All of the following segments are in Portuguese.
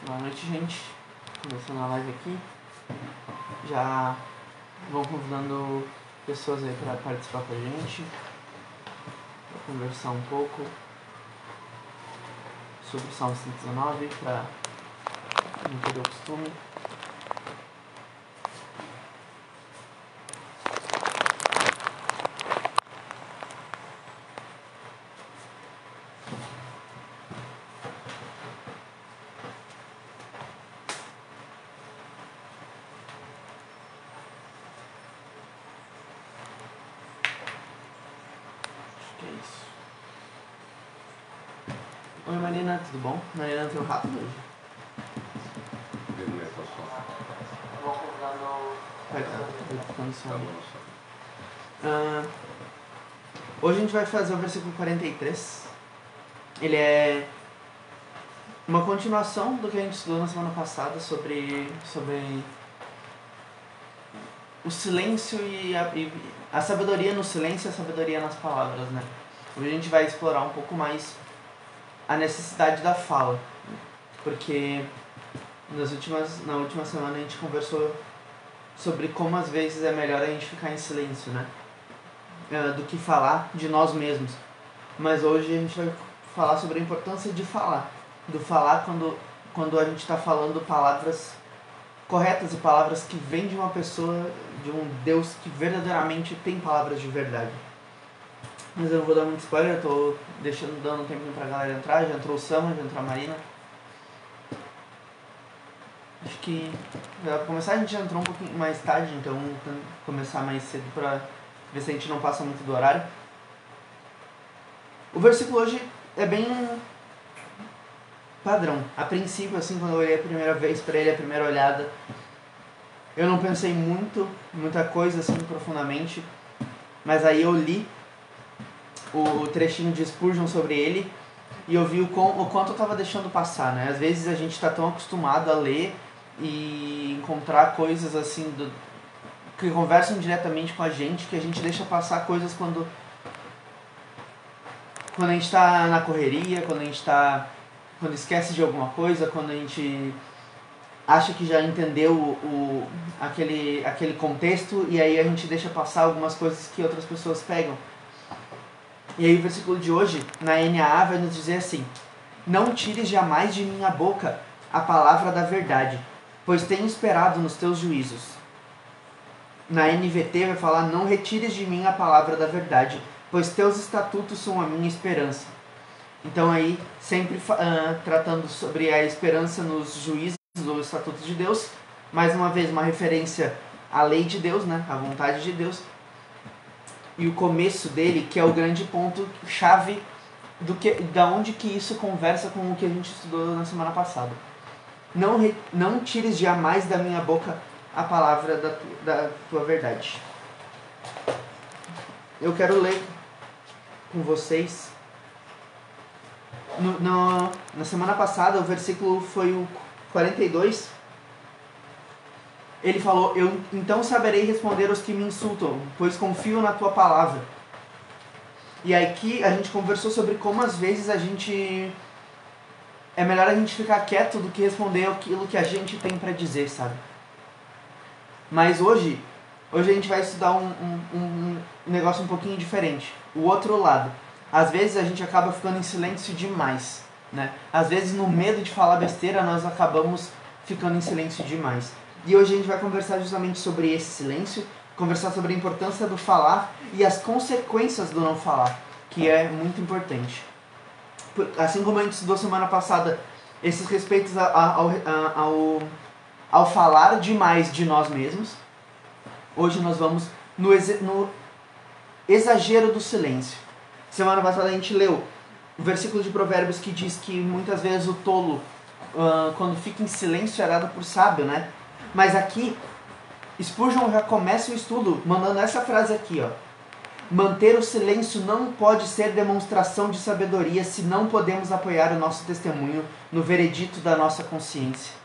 Boa noite, gente. Começando a live aqui. Já vão convidando pessoas aí para participar com a gente, para conversar um pouco sobre o Salmo 119, para não perder o costume. Oi Marina, tudo bom? Marina entrou rápido hoje. Vou convidar no... Hoje a gente vai fazer o versículo 43. Ele é uma continuação do que a gente estudou na semana passada sobre o silêncio e a sabedoria no silêncio e a sabedoria nas palavras, né? Hoje a gente vai explorar um pouco mais a necessidade da fala, porque na última semana a gente conversou sobre como às vezes é melhor a gente ficar em silêncio, né? Do que falar de nós mesmos. Mas hoje a gente vai falar sobre a importância de falar, do falar quando a gente está falando palavras corretas e palavras que vêm de uma pessoa, de um Deus que verdadeiramente tem palavras de verdade. Mas eu não vou dar muito spoiler, eu tô dando um tempinho pra galera entrar. Já entrou o Sama, já entrou a Marina. Acho que pra começar a gente já entrou um pouquinho mais tarde, então vamos começar mais cedo pra ver se a gente não passa muito do horário. O versículo hoje é bem padrão. A princípio, assim, quando eu olhei a primeira vez pra ele, a primeira olhada, eu não pensei muita coisa assim profundamente, mas aí eu li o trechinho de Spurgeon sobre ele e eu vi o quanto eu estava deixando passar, né? Às vezes a gente está tão acostumado a ler e encontrar coisas assim que conversam diretamente com a gente que a gente deixa passar coisas quando a gente está na correria, quando esquece de alguma coisa, quando a gente acha que já entendeu aquele contexto e aí a gente deixa passar algumas coisas que outras pessoas pegam. E aí o versículo de hoje, na NAA, vai nos dizer assim: não tires jamais de minha boca a palavra da verdade, pois tenho esperado nos teus juízos. Na NVT vai falar: não retires de mim a palavra da verdade, pois teus estatutos são a minha esperança. Então aí, sempre tratando sobre a esperança nos juízos ou estatutos de Deus, mais uma vez uma referência à lei de Deus, né, à vontade de Deus. E o começo dele, que é o grande ponto chave da onde que isso conversa com o que a gente estudou na semana passada. Não tires jamais da minha boca a palavra da tua verdade. Eu quero ler com vocês. Na semana passada, o versículo foi o 42. Ele falou: eu então saberei responder aos que me insultam, pois confio na tua palavra. E aqui a gente conversou sobre como às vezes é melhor a gente ficar quieto do que responder aquilo que a gente tem para dizer, sabe? Mas hoje a gente vai estudar um negócio um pouquinho diferente. O outro lado. Às vezes a gente acaba ficando em silêncio demais, né? Às vezes no medo de falar besteira nós acabamos ficando em silêncio demais. E hoje a gente vai conversar justamente sobre esse silêncio, conversar sobre a importância do falar e as consequências do não falar, que é muito importante. Assim como a gente estudou semana passada, esses respeitos ao falar demais de nós mesmos, hoje nós vamos no exagero do silêncio. Semana passada a gente leu o versículo de Provérbios que diz que muitas vezes o tolo, quando fica em silêncio, é dado por sábio, né? Mas aqui, Spurgeon já começa o estudo mandando essa frase aqui, ó. Manter o silêncio não pode ser demonstração de sabedoria se não podemos apoiar o nosso testemunho no veredito da nossa consciência.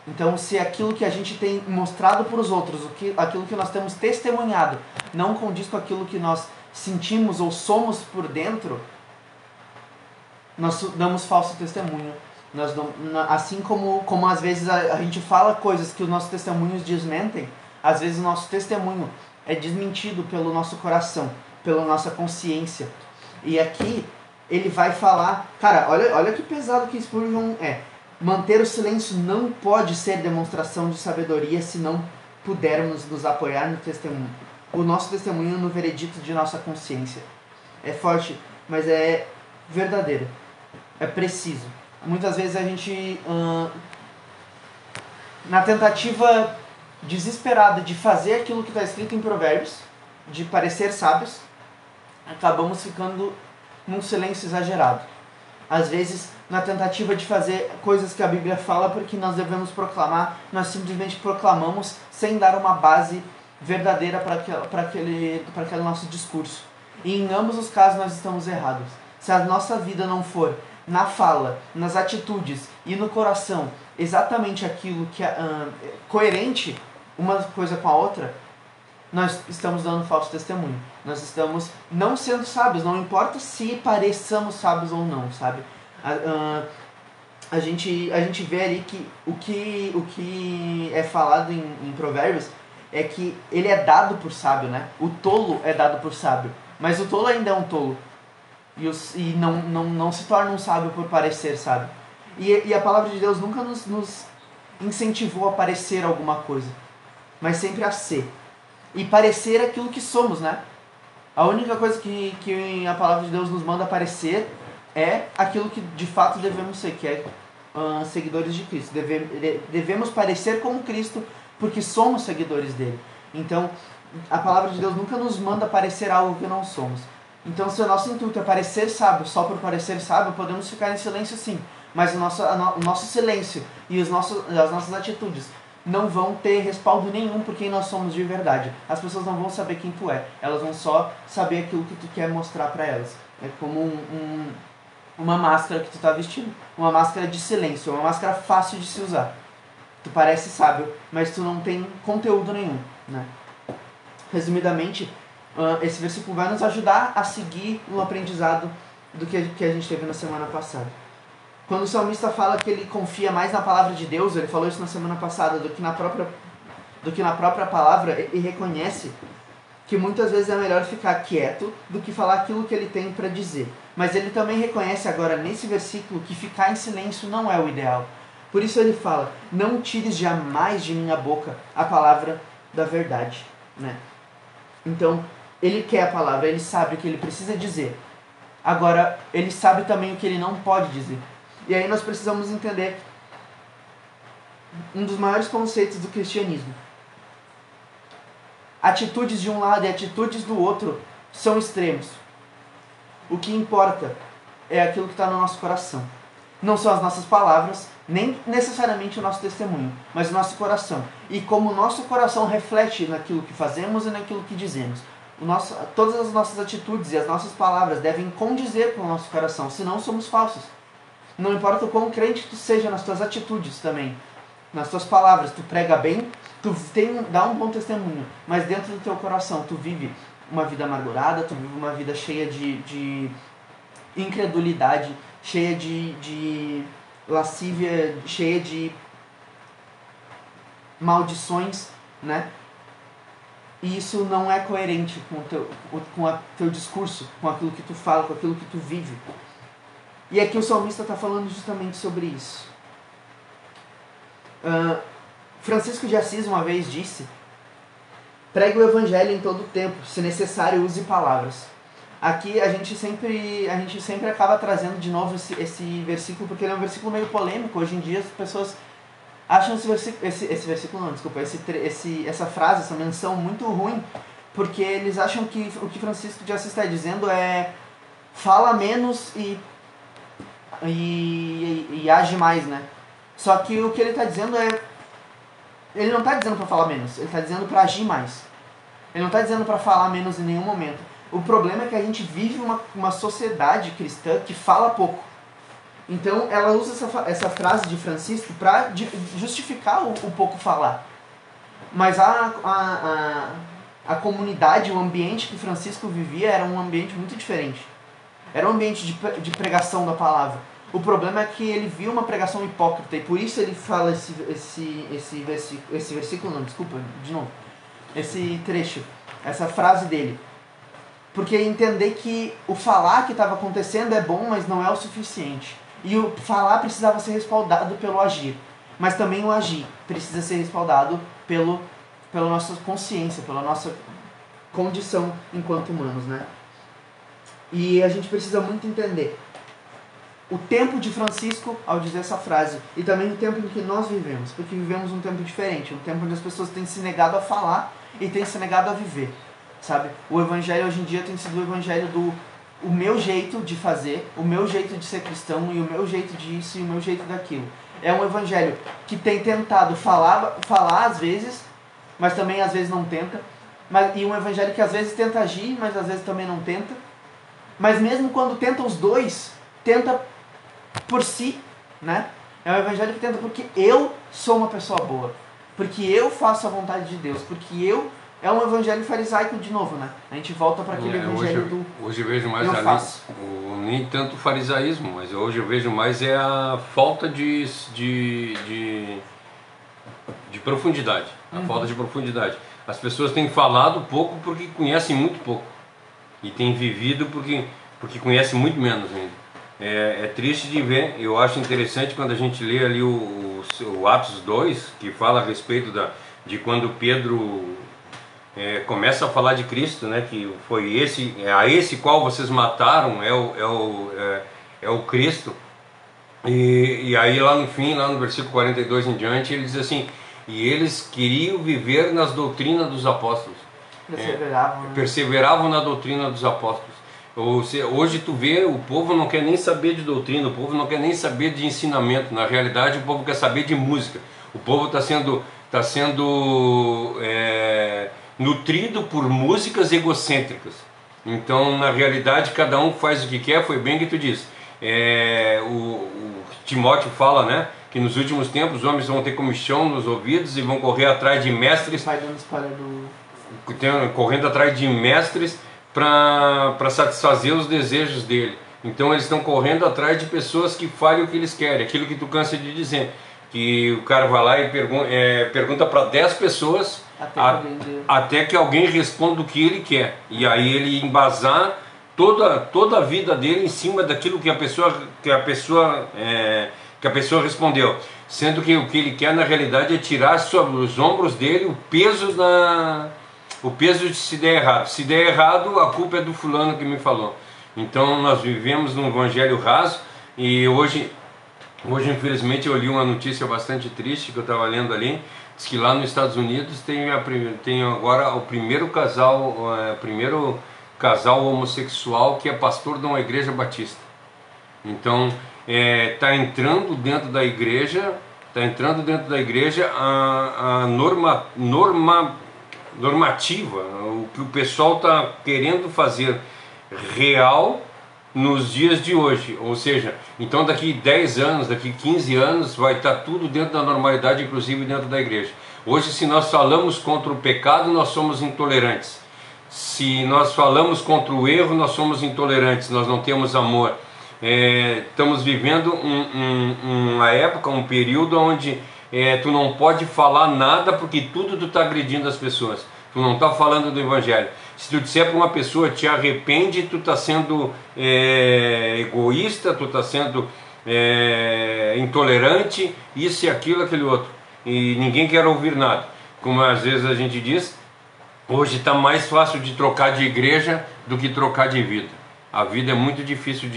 Então, se aquilo que a gente tem mostrado para os outros, aquilo que nós temos testemunhado, não condiz com aquilo que nós sentimos ou somos por dentro, nós damos falso testemunho Assim como às vezes a gente fala coisas que os nossos testemunhos desmentem, às vezes o nosso testemunho é desmentido pelo nosso coração, pela nossa consciência. E aqui ele vai falar, cara, olha que pesado que Spurgeon é. Manter o silêncio não pode ser demonstração de sabedoria se não pudermos nos apoiar no testemunho. O nosso testemunho no veredito de nossa consciência. É forte, mas é verdadeiro. É preciso. Muitas vezes a gente, na tentativa desesperada de fazer aquilo que está escrito em Provérbios, de parecer sábios, acabamos ficando num silêncio exagerado. Às vezes, na tentativa de fazer coisas que a Bíblia fala porque nós devemos proclamar, nós simplesmente proclamamos sem dar uma base verdadeira para aquele nosso discurso. E em ambos os casos nós estamos errados. Se a nossa vida não for na fala, nas atitudes e no coração exatamente aquilo que é coerente uma coisa com a outra, nós estamos dando falso testemunho. Nós estamos não sendo sábios, não importa se pareçamos sábios ou não, sabe? A gente vê ali que o que é falado em Provérbios é que ele é dado por sábio, né? O tolo é dado por sábio, mas o tolo ainda é um tolo. E não se torna um sábio por parecer sábio. E a palavra de Deus nunca nos incentivou a parecer alguma coisa, mas sempre a ser. E parecer aquilo que somos, né? A única coisa que a palavra de Deus nos manda parecer é aquilo que de fato devemos ser, que é seguidores de Cristo. Devemos parecer como Cristo porque somos seguidores dele. Então, a palavra de Deus nunca nos manda parecer algo que não somos. Então, se o nosso intuito é parecer sábio só por parecer sábio, podemos ficar em silêncio sim. Mas o nosso silêncio e as nossas atitudes não vão ter respaldo nenhum por quem nós somos de verdade. As pessoas não vão saber quem tu é. Elas vão só saber aquilo que tu quer mostrar para elas. É como uma máscara que tu tá vestindo. Uma máscara de silêncio. Uma máscara fácil de se usar. Tu parece sábio, mas tu não tem conteúdo nenhum, né? Resumidamente, esse versículo vai nos ajudar a seguir no aprendizado do que a gente teve na semana passada. Quando o salmista fala que ele confia mais na palavra de Deus, ele falou isso na semana passada, do que na própria palavra, e reconhece que muitas vezes é melhor ficar quieto do que falar aquilo que ele tem para dizer. Mas ele também reconhece agora nesse versículo que ficar em silêncio não é o ideal. Por isso ele fala, não tires jamais de minha boca a palavra da verdade, né? Então, ele quer a palavra, ele sabe o que ele precisa dizer. Agora, ele sabe também o que ele não pode dizer. E aí nós precisamos entender um dos maiores conceitos do cristianismo. Atitudes de um lado e atitudes do outro são extremos. O que importa é aquilo que está no nosso coração. Não são as nossas palavras, nem necessariamente o nosso testemunho, mas o nosso coração. E como o nosso coração reflete naquilo que fazemos e naquilo que dizemos. Todas as nossas atitudes e as nossas palavras devem condizer com o nosso coração, senão somos falsos. Não importa o quão crente tu seja nas tuas atitudes também, nas tuas palavras, tu prega bem, dá um bom testemunho, mas dentro do teu coração tu vive uma vida amargurada, tu vive uma vida cheia de incredulidade, cheia de lascívia, cheia de maldições, né? E isso não é coerente com o teu discurso, com aquilo que tu fala, com aquilo que tu vive. E aqui o salmista está falando justamente sobre isso. Francisco de Assis uma vez disse: pregue o evangelho em todo o tempo, se necessário use palavras. Aqui a gente sempre acaba trazendo de novo esse versículo, porque ele é um versículo meio polêmico. Hoje em dia as pessoas acham essa frase, essa menção muito ruim, porque eles acham que o que Francisco de Assis está dizendo é fala menos e age mais, né? Só que o que ele está dizendo ele não está dizendo para falar menos, ele está dizendo para agir mais. Ele não está dizendo para falar menos em nenhum momento. O problema é que a gente vive uma sociedade cristã que fala pouco. Então ela usa essa frase de Francisco para justificar o pouco falar. Mas a comunidade, o ambiente que Francisco vivia era um ambiente muito diferente. Era um ambiente de pregação da palavra. O problema é que ele viu uma pregação hipócrita e por isso ele fala esse versículo, não, desculpa, de novo, esse trecho, essa frase dele. Porque entender que o falar que estava acontecendo é bom, mas não é o suficiente. E o falar precisava ser respaldado pelo agir. Mas também o agir precisa ser respaldado pela nossa consciência, pela nossa condição enquanto humanos, né? E a gente precisa muito entender o tempo de Francisco ao dizer essa frase e também o tempo em que nós vivemos, porque vivemos um tempo diferente, um tempo onde as pessoas têm se negado a falar e têm se negado a viver, sabe? O evangelho hoje em dia tem sido o evangelho do o meu jeito de fazer, o meu jeito de ser cristão e o meu jeito disso e o meu jeito daquilo. É um evangelho que tem tentado falar às vezes, mas também às vezes não tenta, e um evangelho que às vezes tenta agir, mas às vezes também não tenta. Mas mesmo quando tenta os dois, tenta por si, né? É um evangelho que tenta porque eu sou uma pessoa boa, porque eu faço a vontade de Deus, porque eu... É um evangelho farisaico de novo, né? A gente volta para aquele evangelho hoje eu vejo mais eu faço. Nem tanto farisaísmo, mas hoje eu vejo mais é a falta de profundidade, a falta de profundidade. As pessoas têm falado pouco porque conhecem muito pouco e têm vivido porque conhecem muito menos ainda. É triste de ver. Eu acho interessante quando a gente lê ali o Atos 2, que fala a respeito de quando Pedro começa a falar de Cristo, né, que foi a esse qual vocês mataram é o Cristo. E aí lá no fim, lá no versículo 42 em diante, ele diz assim: e eles queriam viver nas doutrinas dos apóstolos. Perseveravam na doutrina dos apóstolos. Hoje tu vê, o povo não quer nem saber de doutrina, o povo não quer nem saber de ensinamento. Na realidade, o povo quer saber de música. O povo está sendo nutrido por músicas egocêntricas. Então, na realidade, cada um faz o que quer. Foi bem que tu disse. O Timóteo fala, né, que nos últimos tempos os homens vão ter comichão nos ouvidos e vão correr atrás de mestres, correndo atrás de mestres para satisfazer os desejos dele. Então eles estão correndo atrás de pessoas que falem o que eles querem, aquilo que tu cansa de dizer, que o cara vai lá e pergunta para 10 pessoas até que alguém responda o que ele quer, e aí ele embasar toda a vida dele em cima daquilo que a pessoa respondeu, sendo que o que ele quer na realidade é tirar sobre os ombros dele o peso de se der errado. Se der errado, a culpa é do fulano que me falou. Então nós vivemos num evangelho raso. E hoje infelizmente eu li uma notícia bastante triste que eu estava lendo ali. Diz que lá nos Estados Unidos tem agora o primeiro casal homossexual que é pastor de uma igreja batista. Então está entrando dentro da igreja a normativa, o que o pessoal está querendo fazer real nos dias de hoje. Ou seja, então daqui 10 anos, daqui 15 anos vai estar tudo dentro da normalidade, inclusive dentro da igreja. Hoje, se nós falamos contra o pecado, nós somos intolerantes. Se nós falamos contra o erro, nós somos intolerantes, nós não temos amor. Estamos vivendo uma época, um período onde tu não pode falar nada porque tudo tu está agredindo as pessoas. Tu não está falando do evangelho. Se tu disser para uma pessoa te arrepende, tu está sendo egoísta, tu está sendo intolerante, isso e aquilo, aquele outro. E ninguém quer ouvir nada. Como às vezes a gente diz, hoje está mais fácil de trocar de igreja do que trocar de vida. A vida é muito difícil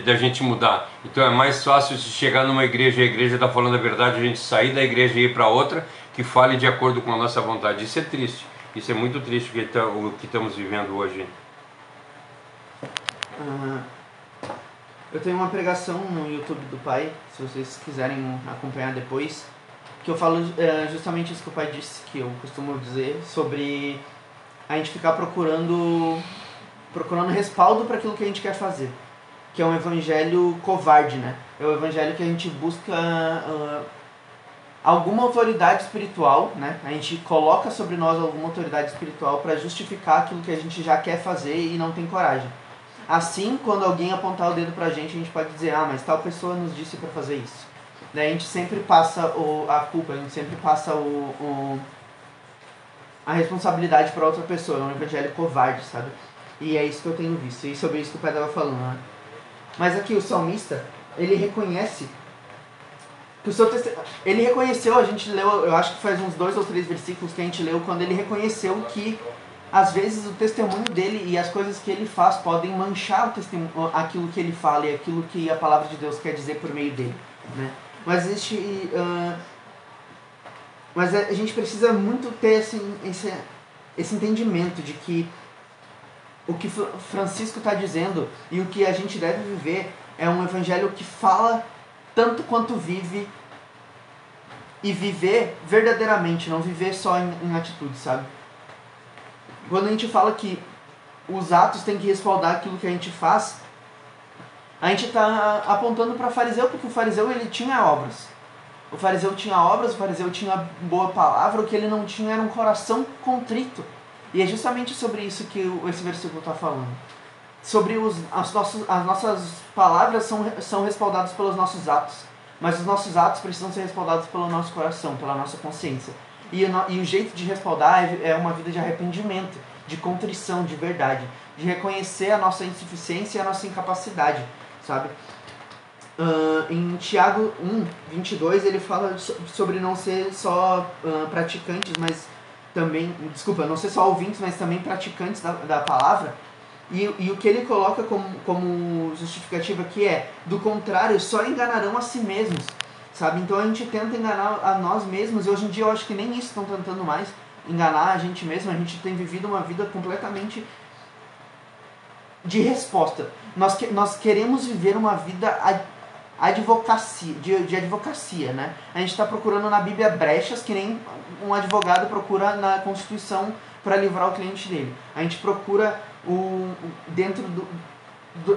da gente mudar. Então é mais fácil se chegar numa igreja e a igreja está falando a verdade, a gente sair da igreja e ir para outra que fale de acordo com a nossa vontade. Isso é triste. Isso é muito triste o que estamos vivendo hoje. Eu tenho uma pregação no YouTube do Pai, se vocês quiserem acompanhar depois, que eu falo justamente isso que o Pai disse, que eu costumo dizer, sobre a gente ficar procurando respaldo para aquilo que a gente quer fazer, que é um evangelho covarde, né? É o evangelho que a gente busca alguma autoridade espiritual, né? A gente coloca sobre nós alguma autoridade espiritual para justificar aquilo que a gente já quer fazer e não tem coragem. Assim, quando alguém apontar o dedo pra gente, a gente pode dizer, ah, mas tal pessoa nos disse para fazer isso. Daí a gente sempre passa a culpa, a gente sempre passa a responsabilidade para outra pessoa. É um evangelho covarde, sabe? E é isso que eu tenho visto. E sobre isso que o pai estava falando, né? Mas aqui o salmista, ele reconhece que o seu ele reconheceu, a gente leu, eu acho que faz uns 2 ou 3 versículos que a gente leu, quando ele reconheceu que às vezes o testemunho dele e as coisas que ele faz podem manchar aquilo que ele fala e aquilo que a palavra de Deus quer dizer por meio dele, né? Mas existe mas a gente precisa muito ter esse entendimento de que o que Francisco está dizendo e o que a gente deve viver é um evangelho que fala tanto quanto vive, e viver verdadeiramente, não viver só em atitude, sabe? Quando a gente fala que os atos têm que respaldar aquilo que a gente faz, a gente está apontando para o fariseu, porque o fariseu ele tinha obras. O fariseu tinha obras, o fariseu tinha boa palavra, o que ele não tinha era um coração contrito. E é justamente sobre isso que esse versículo está falando. Sobre as nossas palavras são respaldadas pelos nossos atos, mas os nossos atos precisam ser respaldados pelo nosso coração, pela nossa consciência. E o jeito de respaldar é uma vida de arrependimento, de contrição, de verdade, de reconhecer a nossa insuficiência e a nossa incapacidade, sabe? Em Tiago 1:22 ele fala sobre não ser só praticantes, mas também, não ser só ouvintes, mas também praticantes da palavra. E o que ele coloca como justificativa aqui é, do contrário, só enganarão a si mesmos, sabe? Então a gente tenta enganar a nós mesmos, e hoje em dia eu acho que nem isso estão tentando mais, enganar a gente mesmo. A gente tem vivido uma vida completamente de resposta. Nós queremos viver uma vida de advocacia, né? A gente está procurando na Bíblia brechas que nem um advogado procura na Constituição para livrar o cliente dele. A gente procura dentro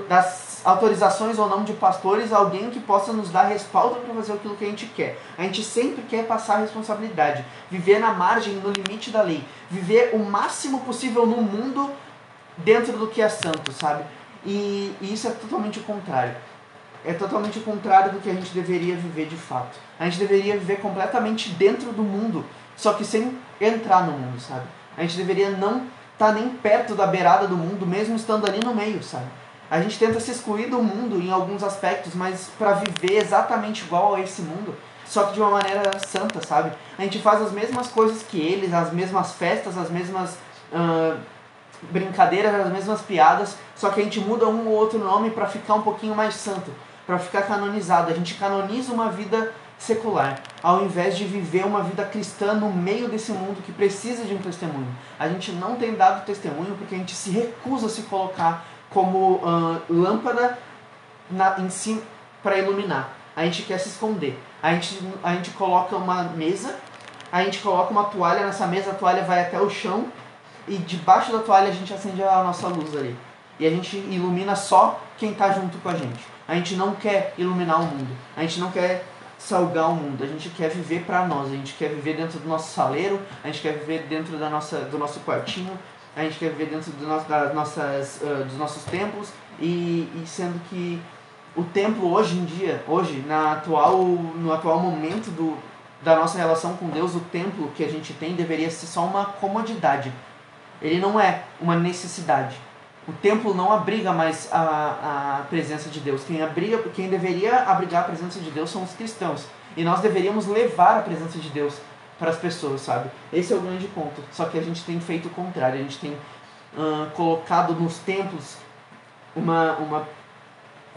das autorizações ou não de pastores, alguém que possa nos dar respaldo para fazer aquilo que a gente quer. A gente sempre quer passar a responsabilidade, viver na margem, no limite da lei, viver o máximo possível no mundo dentro do que é santo, sabe? E isso é totalmente o contrário. É totalmente o contrário do que a gente deveria viver de fato. A gente deveria viver completamente dentro do mundo, só que sem entrar no mundo, sabe? A gente deveria não estar nem perto da beirada do mundo, mesmo estando ali no meio, sabe? A gente tenta se excluir do mundo em alguns aspectos, mas para viver exatamente igual a esse mundo, só que de uma maneira santa, sabe? A gente faz as mesmas coisas que eles, as mesmas festas, as mesmas brincadeiras, as mesmas piadas, só que a gente muda um ou outro nome para ficar um pouquinho mais santo, para ficar canonizado. A gente canoniza uma vida secular, ao invés de viver uma vida cristã no meio desse mundo que precisa de um testemunho. A gente não tem dado testemunho porque a gente se recusa a se colocar como lâmpada em si para iluminar. A gente quer se esconder. A gente coloca uma mesa, a gente coloca uma toalha nessa mesa, a toalha vai até o chão e debaixo da toalha a gente acende a nossa luz ali. E a gente ilumina só quem está junto com a gente. A gente não quer iluminar o mundo. A gente não quer salgar o mundo. A gente quer viver para nós. A gente quer viver dentro do nosso saleiro. A gente quer viver dentro do nosso quartinho. A gente quer viver dentro dos nossos templos. E sendo que o templo hoje em dia, no atual momento da nossa relação com Deus, o templo que a gente tem deveria ser só uma comodidade. Ele não é uma necessidade. O templo não abriga mais a presença de Deus. Quem deveria abrigar a presença de Deus são os cristãos. E nós deveríamos levar a presença de Deus para as pessoas, sabe? Esse é o grande ponto. Só que a gente tem feito o contrário. A gente tem colocado nos templos uma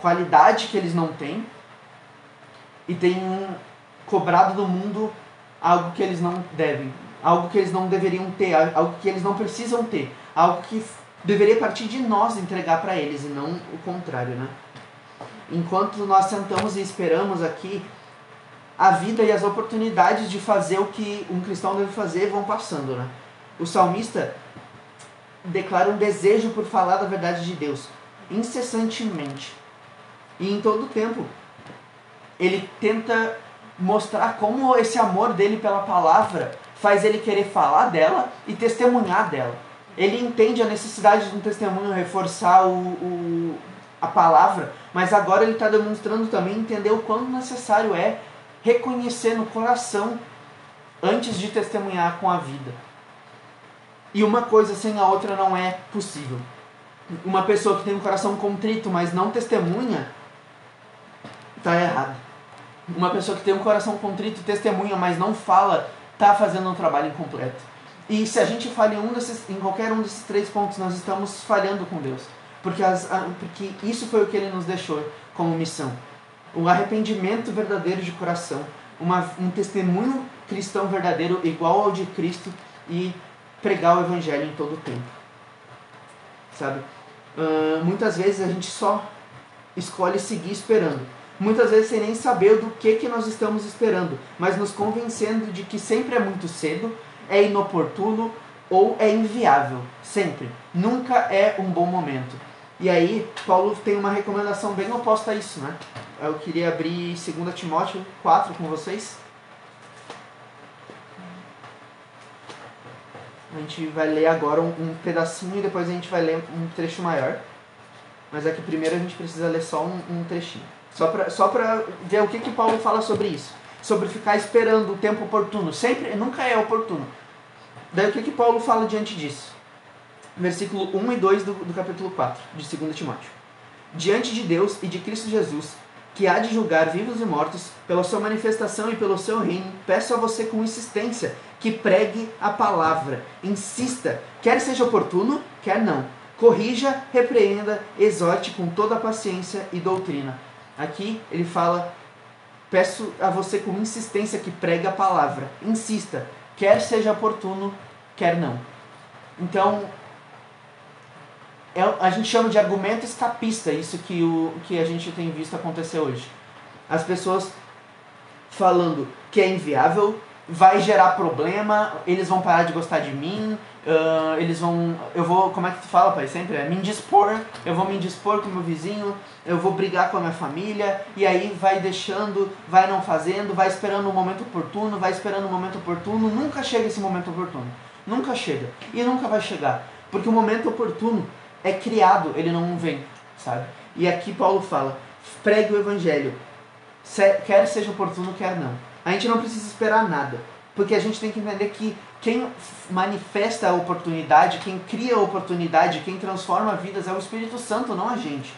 qualidade que eles não têm. E tem cobrado do mundo algo que eles não devem. Algo que eles não deveriam ter. Algo que eles não precisam ter. Algo que deveria partir de nós entregar para eles e não o contrário, né? Enquanto nós sentamos e esperamos aqui, a vida e as oportunidades de fazer o que um cristão deve fazer vão passando, né? O salmista declara um desejo por falar da verdade de Deus, incessantemente. E em todo o tempo, ele tenta mostrar como esse amor dele pela palavra faz ele querer falar dela e testemunhar dela. Ele entende a necessidade de um testemunho reforçar a palavra, mas agora ele está demonstrando também entender o quão necessário é reconhecer no coração antes de testemunhar com a vida. E uma coisa sem a outra não é possível. Uma pessoa que tem um coração contrito, mas não testemunha, está errado. Uma pessoa que tem um coração contrito e testemunha, mas não fala, está fazendo um trabalho incompleto. E se a gente falha em qualquer um desses 3 pontos, nós estamos falhando com Deus. Porque isso foi o que Ele nos deixou como missão. O arrependimento verdadeiro de coração. Um testemunho cristão verdadeiro igual ao de Cristo e pregar o Evangelho em todo o tempo. Sabe? Muitas vezes a gente só escolhe seguir esperando. Muitas vezes sem nem saber do que nós estamos esperando, mas nos convencendo de que sempre é muito cedo, é inoportuno ou é inviável. Sempre. Nunca é um bom momento. E aí, Paulo tem uma recomendação bem oposta a isso, né? Eu queria abrir 2 Timóteo 4 com vocês. A gente vai ler agora um pedacinho e depois a gente vai ler um trecho maior. Mas é que primeiro a gente precisa ler só um trechinho. Só pra ver o que Paulo fala sobre isso. Sobre ficar esperando o tempo oportuno. Sempre, nunca é oportuno. Daí o que Paulo fala diante disso? Versículo 1 e 2 do capítulo 4 de 2 Timóteo. Diante de Deus e de Cristo Jesus, que há de julgar vivos e mortos, pela sua manifestação e pelo seu reino, peço a você com insistência que pregue a palavra. Insista, quer seja oportuno, quer não. Corrija, repreenda, exorte com toda a paciência e doutrina. Aqui ele fala, peço a você com insistência que pregue a palavra. Insista, quer seja oportuno, quer não. Então, a gente chama de argumento escapista, isso que a gente tem visto acontecer hoje. As pessoas falando que é inviável, vai gerar problema, eles vão parar de gostar de mim, eu vou, como é que tu fala, pai? Sempre me indispor, eu vou me indispor com o meu vizinho, eu vou brigar com a minha família, e aí vai deixando, vai não fazendo, vai esperando o momento oportuno, nunca chega esse momento oportuno, nunca chega, e nunca vai chegar, porque o momento oportuno é criado, ele não vem, sabe? E aqui Paulo fala, pregue o evangelho, quer seja oportuno, quer não. A gente não precisa esperar nada, porque a gente tem que entender que quem manifesta a oportunidade, quem cria a oportunidade, quem transforma vidas é o Espírito Santo, não a gente.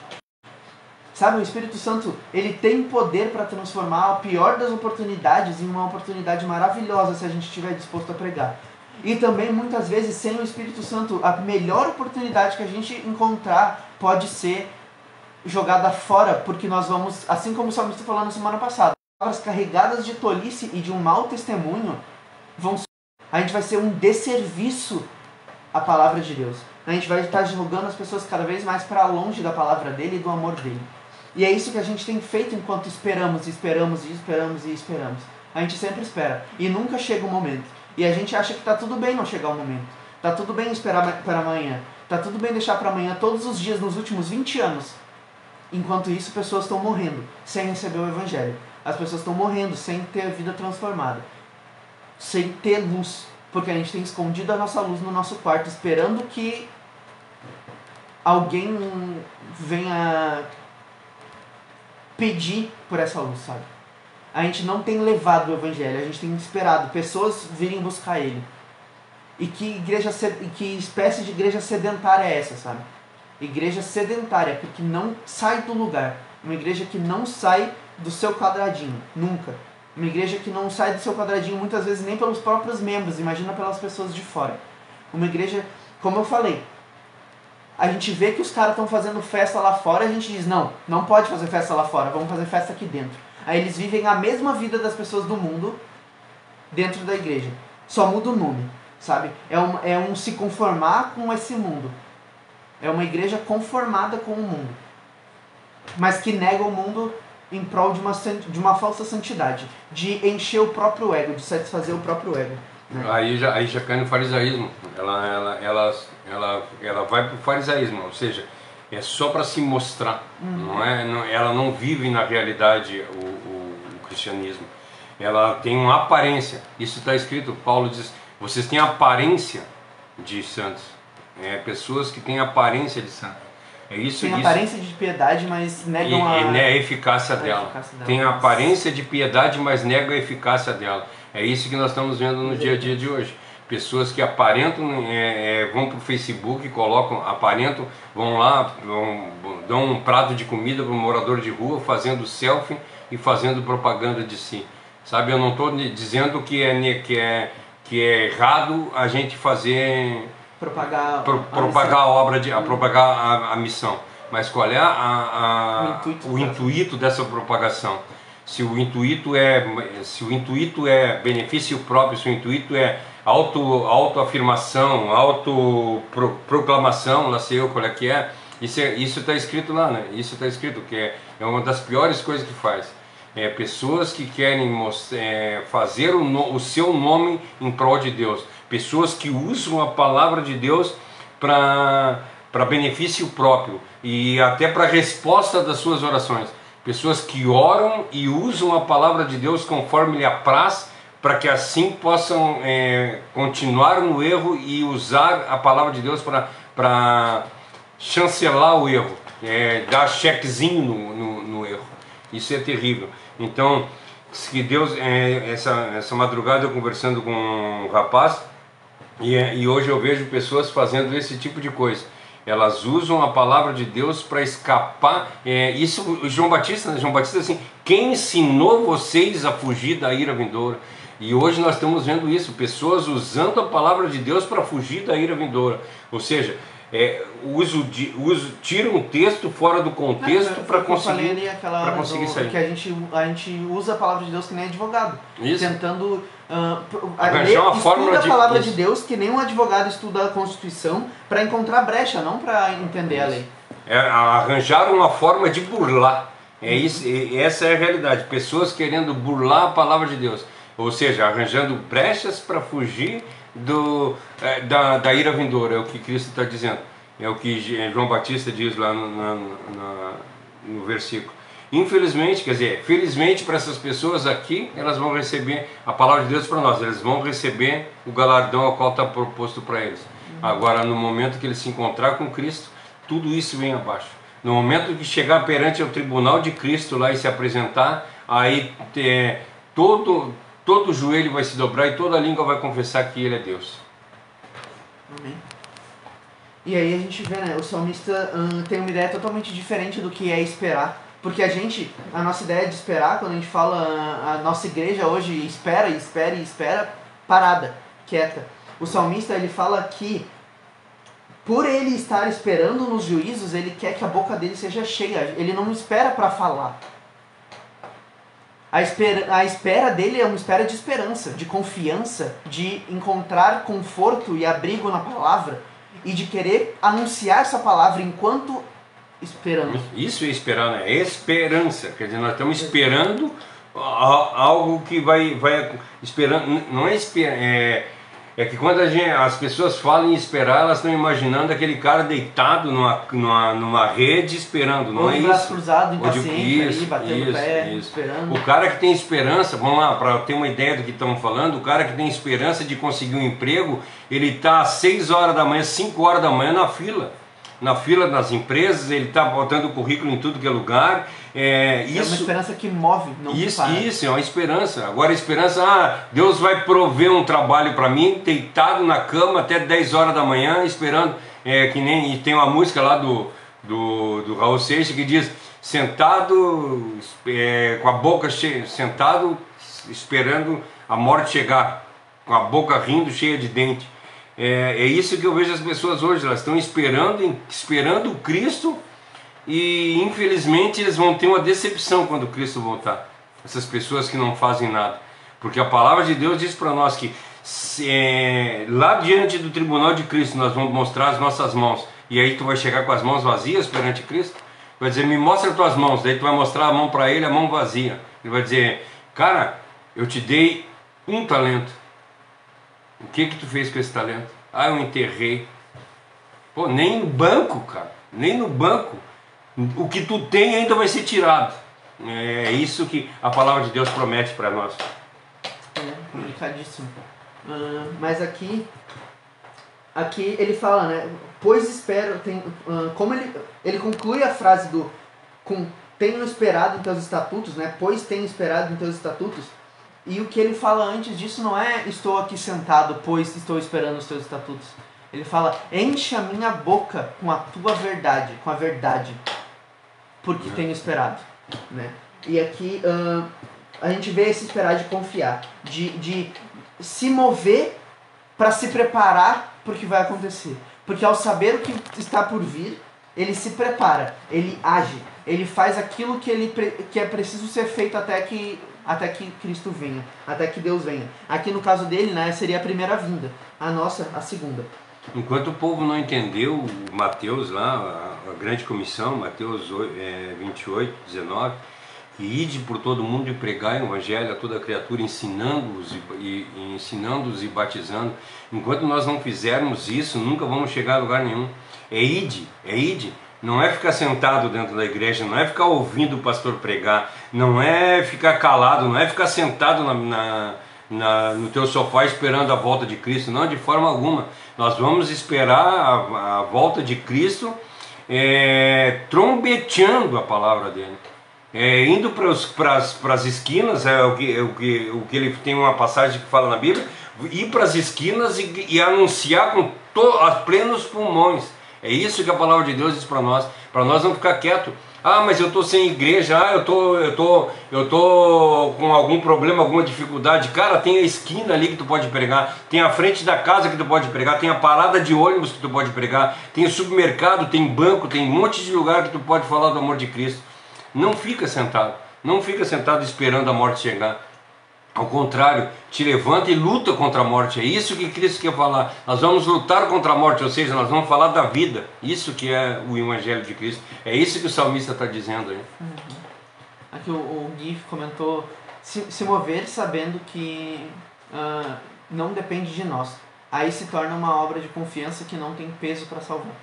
Sabe, o Espírito Santo, ele tem poder para transformar a pior das oportunidades em uma oportunidade maravilhosa se a gente estiver disposto a pregar. E também, muitas vezes, sem o Espírito Santo, a melhor oportunidade que a gente encontrar pode ser jogada fora, porque nós vamos, assim como o salmista falou na semana passada, palavras carregadas de tolice e de um mau testemunho, a gente vai ser um desserviço à palavra de Deus. A gente vai estar jogando as pessoas cada vez mais para longe da palavra dele e do amor dele. E é isso que a gente tem feito enquanto esperamos. A gente sempre espera e nunca chega o momento. E a gente acha que está tudo bem não chegar o momento. Está tudo bem esperar para amanhã. Está tudo bem deixar para amanhã todos os dias nos últimos 20 anos. Enquanto isso, pessoas estão morrendo sem receber o Evangelho. As pessoas estão morrendo sem ter a vida transformada. Sem ter luz. Porque a gente tem escondido a nossa luz no nosso quarto, esperando que alguém venha pedir por essa luz, sabe? A gente não tem levado o Evangelho, a gente tem esperado pessoas virem buscar ele. E que espécie de igreja sedentária é essa, sabe? Igreja sedentária, porque não sai do lugar. Uma igreja que não sai do seu quadradinho, nunca. Uma igreja que não sai do seu quadradinho muitas vezes nem pelos próprios membros, imagina pelas pessoas de fora. Uma igreja, como eu falei, a gente vê que os caras estão fazendo festa lá fora e a gente diz, não pode fazer festa lá fora, vamos fazer festa aqui dentro. Aí eles vivem a mesma vida das pessoas do mundo dentro da igreja. Só muda o nome, sabe? É um se conformar com esse mundo. É uma igreja conformada com o mundo. Mas que nega o mundo em prol de uma falsa santidade. De encher o próprio ego, de satisfazer o próprio ego. Né? Aí já cai no farisaísmo. Ela vai para o farisaísmo, ou seja, é só para se mostrar, ela não vive na realidade o cristianismo. Ela tem uma aparência, isso está escrito, Paulo diz, vocês têm a aparência de santos, pessoas que têm aparência de santo. É isso. Tem aparência de piedade, mas negam a eficácia dela. Tem a aparência de piedade, mas negam a eficácia dela. É isso que nós estamos vendo no dia a dia de hoje. Pessoas que aparentam, vão para o Facebook, aparentam, vão lá, dão um prato de comida para um morador de rua, fazendo selfie e fazendo propaganda de si. Sabe, eu não estou dizendo que é errado a gente fazer... propagar a missão. Mas qual é o intuito dessa propagação? Se o intuito é benefício próprio, se o intuito é autoafirmação, autoproclamação, lá sei eu qual é que é, isso está escrito lá, né? Isso está escrito, que é uma das piores coisas que faz. Pessoas que querem fazer o seu nome em prol de Deus. Pessoas que usam a palavra de Deus para benefício próprio e até para resposta das suas orações. Pessoas que oram e usam a palavra de Deus conforme lhe apraz, para que assim possam continuar no erro e usar a palavra de Deus para chancelar o erro, dar chequezinho no erro. Isso é terrível. Então, que Deus, essa madrugada eu conversando com um rapaz, e hoje eu vejo pessoas fazendo esse tipo de coisa. Elas usam a palavra de Deus para escapar. Isso, João Batista assim, quem ensinou vocês a fugir da ira vindoura? E hoje nós estamos vendo isso, pessoas usando a palavra de Deus para fugir da ira vindoura. Ou seja, tira um texto fora do contexto para conseguir sair. Que a gente usa a palavra de Deus que nem advogado, isso. Tentando estuda a palavra de Deus que nem um advogado estuda a Constituição para encontrar brecha, não para entender a lei. Arranjar uma forma de burlar. Essa é a realidade. Pessoas querendo burlar a palavra de Deus, ou seja, arranjando brechas para fugir da ira vindoura. É o que Cristo está dizendo, é o que João Batista diz lá no versículo. Infelizmente, quer dizer, felizmente para essas pessoas aqui, elas vão receber a palavra de Deus para nós, eles vão receber o galardão ao qual está proposto para eles. Agora, no momento que eles se encontrar com Cristo, tudo isso vem abaixo. No momento que chegar perante o tribunal de Cristo lá e se apresentar, aí todo joelho vai se dobrar e toda língua vai confessar que Ele é Deus. Amém. E aí a gente vê, né, o salmista tem uma ideia totalmente diferente do que é esperar. Porque a nossa ideia de esperar, quando a gente fala, a nossa igreja hoje espera, parada, quieta. O salmista, ele fala que, por ele estar esperando nos juízos, ele quer que a boca dele seja cheia. Ele não espera para falar. A espera dele é uma espera de esperança, de confiança, de encontrar conforto e abrigo na palavra e de querer anunciar essa palavra enquanto esperando. Isso é esperar, né? É esperança. Quer dizer, nós estamos esperando algo que vai esperando. Não é esperar. É que quando as pessoas falam em esperar, elas estão imaginando aquele cara deitado numa rede esperando, não é isso? Braço cruzado, impaciente, batendo o pé, esperando. O cara que tem esperança, vamos lá, para ter uma ideia do que estamos falando, o cara que tem esperança de conseguir um emprego, ele está às 6 horas da manhã, 5 horas da manhã na fila das empresas, ele está botando o currículo em tudo que é lugar. É uma esperança que move, não para. Isso, é uma esperança. Agora a esperança, Deus vai prover um trabalho para mim, deitado na cama até 10 horas da manhã, esperando, e tem uma música lá do Raul Seixas que diz, sentado, com a boca cheia, sentado, esperando a morte chegar, com a boca rindo, cheia de dente. É isso que eu vejo as pessoas hoje, elas estão esperando o Cristo e infelizmente eles vão ter uma decepção quando Cristo voltar. Essas pessoas que não fazem nada, porque a palavra de Deus diz para nós que lá diante do tribunal de Cristo nós vamos mostrar as nossas mãos, e aí tu vai chegar com as mãos vazias perante Cristo, vai dizer, me mostra as tuas mãos, daí tu vai mostrar a mão para ele, a mão vazia, ele vai dizer, cara, eu te dei um talento, o que tu fez com esse talento? Eu enterrei. Pô, nem no banco, cara, nem no banco, o que tu tem ainda vai ser tirado. É isso que a palavra de Deus promete para nós. Complicadíssimo. Mas aqui aqui ele fala, né? Pois espero, como ele conclui a frase do tenho esperado em teus estatutos, né? Pois tenho esperado em teus estatutos. E o que ele fala antes disso não é estou aqui sentado, pois estou esperando os teus estatutos. Ele fala, enche a minha boca com a tua verdade, com a verdade, porque tenho esperado, né? E aqui a gente vê esse esperar de confiar, de se mover para se preparar para o que vai acontecer. Porque ao saber o que está por vir, ele se prepara, ele age, ele faz aquilo que é preciso ser feito até que Cristo venha, até que Deus venha. Aqui no caso dele, né, seria a primeira vinda, a nossa, a segunda. Enquanto o povo não entendeu Mateus lá, a grande comissão, Mateus 28, 19, e ide por todo mundo e pregai o evangelho a toda criatura, ensinando-os e batizando. Enquanto nós não fizermos isso, nunca vamos chegar a lugar nenhum. É ide. Não é ficar sentado dentro da igreja, não é ficar ouvindo o pastor pregar, não é ficar calado, não é ficar sentado no teu sofá esperando a volta de Cristo, não, de forma alguma. Nós vamos esperar a volta de Cristo trombeteando a palavra dele. Indo para as esquinas, o que ele tem uma passagem que fala na Bíblia, ir para as esquinas e anunciar com a plenos pulmões. É isso que a palavra de Deus diz para nós não ficar quieto. Ah, mas eu estou sem igreja, eu tô com algum problema, alguma dificuldade. Cara, tem a esquina ali que tu pode pregar, tem a frente da casa que tu pode pregar, tem a parada de ônibus que tu pode pregar, tem o supermercado, tem banco, tem um monte de lugar que tu pode falar do amor de Cristo. Não fica sentado esperando a morte chegar. Ao contrário, te levanta e luta contra a morte. É isso que Cristo quer falar. Nós vamos lutar contra a morte, ou seja, nós vamos falar da vida. Isso que é o Evangelho de Cristo. É isso que o salmista está dizendo aí. Aqui o Gui comentou, se mover sabendo que não depende de nós. Aí se torna uma obra de confiança que não tem peso para salvar.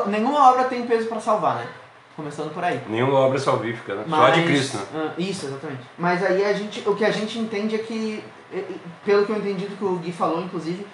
Nenhuma obra tem peso para salvar, né? Começando por aí. Nenhuma obra salvífica, né? Só a de Cristo, né? Isso, exatamente. Mas aí o que a gente entende é que, pelo que eu entendi do que o Gui falou, inclusive,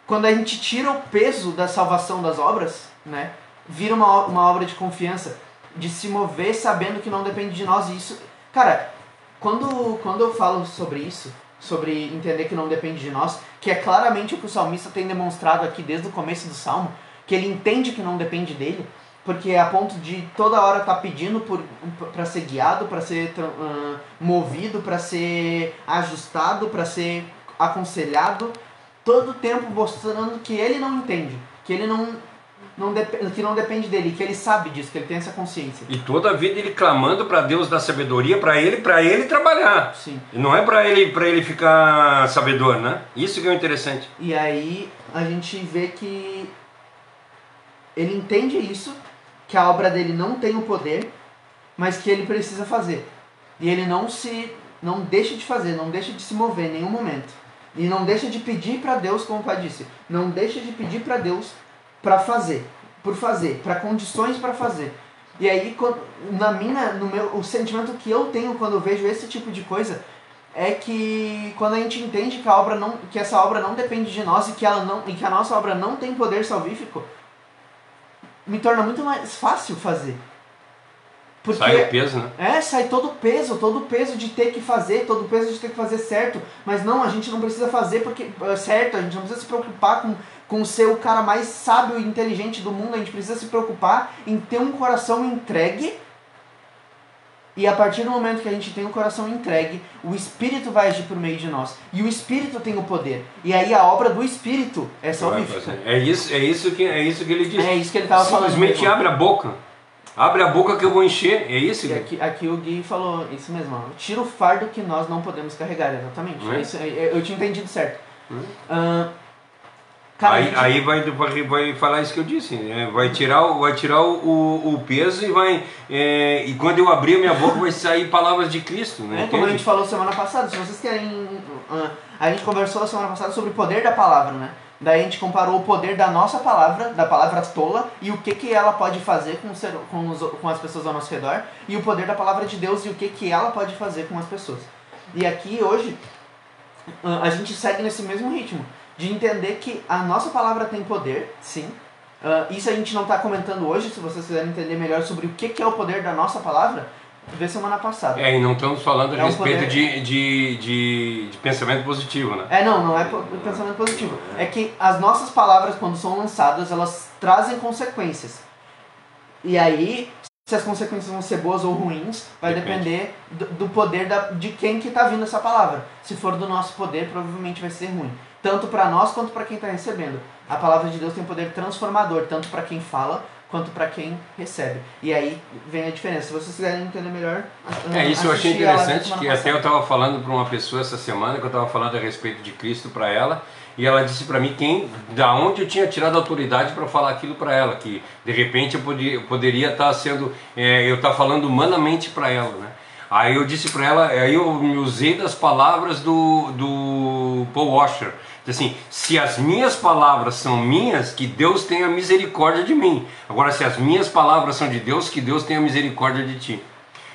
quando a gente tira o peso da salvação das obras, né, vira uma obra de confiança, de se mover sabendo que não depende de nós. E isso, cara, quando eu falo sobre isso, sobre entender que não depende de nós, que é claramente o que o salmista tem demonstrado aqui desde o começo do Salmo, que ele entende que não depende dele, porque é a ponto de toda hora estar pedindo para ser guiado, para ser movido, para ser ajustado, para ser aconselhado, todo o tempo mostrando que ele não entende, que ele que não depende dele, que ele sabe disso, que ele tem essa consciência. E toda a vida ele clamando para Deus dar sabedoria para ele trabalhar. Sim. E não é para ele ficar sabedor, né? Isso que é o interessante. E aí a gente vê que ele entende isso, que a obra dele não tem o poder, mas que ele precisa fazer. E ele não deixa de fazer, não deixa de se mover em nenhum momento. E não deixa de pedir para Deus, como o pai disse, não deixa de pedir para Deus para condições para fazer. E aí, o sentimento que eu tenho quando eu vejo esse tipo de coisa é que quando a gente entende que essa obra não depende de nós e que a nossa obra não tem poder salvífico, me torna muito mais fácil fazer. Porque, sai o peso, né? Sai todo o peso de ter que fazer, todo o peso de ter que fazer certo. Mas não, a gente não precisa fazer porque certo, a gente não precisa se preocupar com ser o cara mais sábio e inteligente do mundo, a gente precisa se preocupar em ter um coração entregue. E a partir do momento que a gente tem um coração entregue, o Espírito vai agir por meio de nós. E o Espírito tem o poder. E aí a obra do Espírito é salvífica. É isso que ele disse. É isso que ele estava falando. Simplesmente abre a boca. Abre a boca que eu vou encher. É isso? E aqui o Gui falou isso mesmo. Ó, tira o fardo que nós não podemos carregar. Exatamente. Isso, eu tinha entendido certo. Cara, aí vai falar isso que eu disse, né? vai tirar o peso e quando eu abrir a minha boca vai sair palavras de Cristo, né? Como a gente falou semana passada, se vocês querem, a gente conversou semana passada sobre o poder da palavra, né? Daí a gente comparou o poder da nossa palavra, da palavra tola, e o que ela pode fazer com as pessoas ao nosso redor, e o poder da palavra de Deus e o que ela pode fazer com as pessoas. E aqui hoje a gente segue nesse mesmo ritmo. de entender que a nossa palavra tem poder, sim. Isso a gente não está comentando hoje. Se vocês quiserem entender melhor sobre o que é o poder da nossa palavra, vê semana passada. E não estamos falando a respeito poder... de pensamento positivo, né? Não é pensamento positivo. É que as nossas palavras, quando são lançadas, elas trazem consequências. E aí, se as consequências vão ser boas ou ruins, vai depender do poder de quem que está vindo essa palavra. Se for do nosso poder, provavelmente vai ser ruim. Tanto para nós quanto para quem está recebendo. A palavra de Deus tem poder transformador, tanto para quem fala quanto para quem recebe. E aí vem a diferença. Se vocês quiserem entender melhor... Isso eu achei interessante, que até eu estava falando para uma pessoa essa semana, que eu estava falando a respeito de Cristo para ela, e ela disse para mim da onde eu tinha tirado a autoridade para falar aquilo para ela, que de repente eu poderia estar sendo, eu estar falando humanamente para ela, né? Aí eu disse para ela, aí eu me usei das palavras do Paul Washer, assim, se as minhas palavras são minhas, que Deus tenha misericórdia de mim. Agora, se as minhas palavras são de Deus, que Deus tenha misericórdia de ti.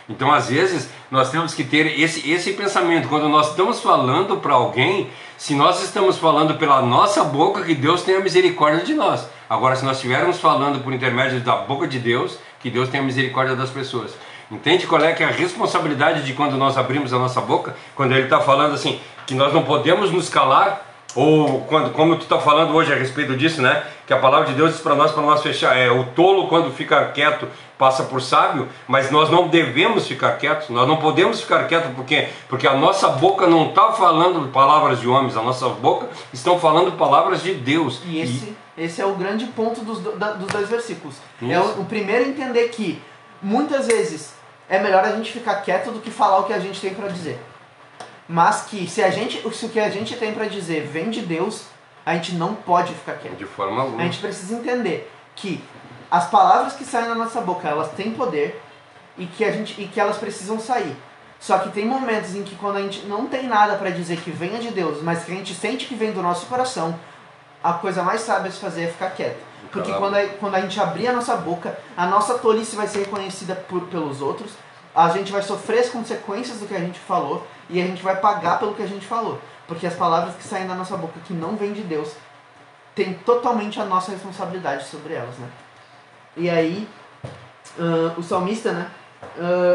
Então, às vezes, nós temos que ter esse pensamento. Quando nós estamos falando para alguém, se nós estamos falando pela nossa boca, que Deus tenha misericórdia de nós. Agora, se nós estivermos falando por intermédio da boca de Deus, que Deus tenha misericórdia das pessoas. Entende qual é que é a responsabilidade de quando nós abrimos a nossa boca? Quando ele está falando assim, que nós não podemos nos calar, ou como tu está falando hoje a respeito disso, né? Que a palavra de Deus diz para nós fechar. O tolo, quando fica quieto, passa por sábio, mas nós não devemos ficar quietos, nós não podemos ficar quietos, porque a nossa boca não está falando palavras de homens, a nossa boca estão falando palavras de Deus. E esse é o grande ponto dos dois versículos. É o primeiro entender que muitas vezes é melhor a gente ficar quieto do que falar o que a gente tem para dizer. Mas que se o que a gente tem para dizer vem de Deus, a gente não pode ficar quieto. De forma alguma. A gente precisa entender que as palavras que saem da nossa boca, elas têm poder e que elas precisam sair. Só que tem momentos em que quando a gente não tem nada para dizer que venha de Deus, mas que a gente sente que vem do nosso coração, a coisa mais sábia a se fazer é ficar quieto. Porque quando a gente abrir a nossa boca, a nossa tolice vai ser reconhecida pelos outros, a gente vai sofrer as consequências do que a gente falou e a gente vai pagar pelo que a gente falou. Porque as palavras que saem da nossa boca que não vêm de Deus, tem totalmente a nossa responsabilidade sobre elas, né? E aí, o salmista, né,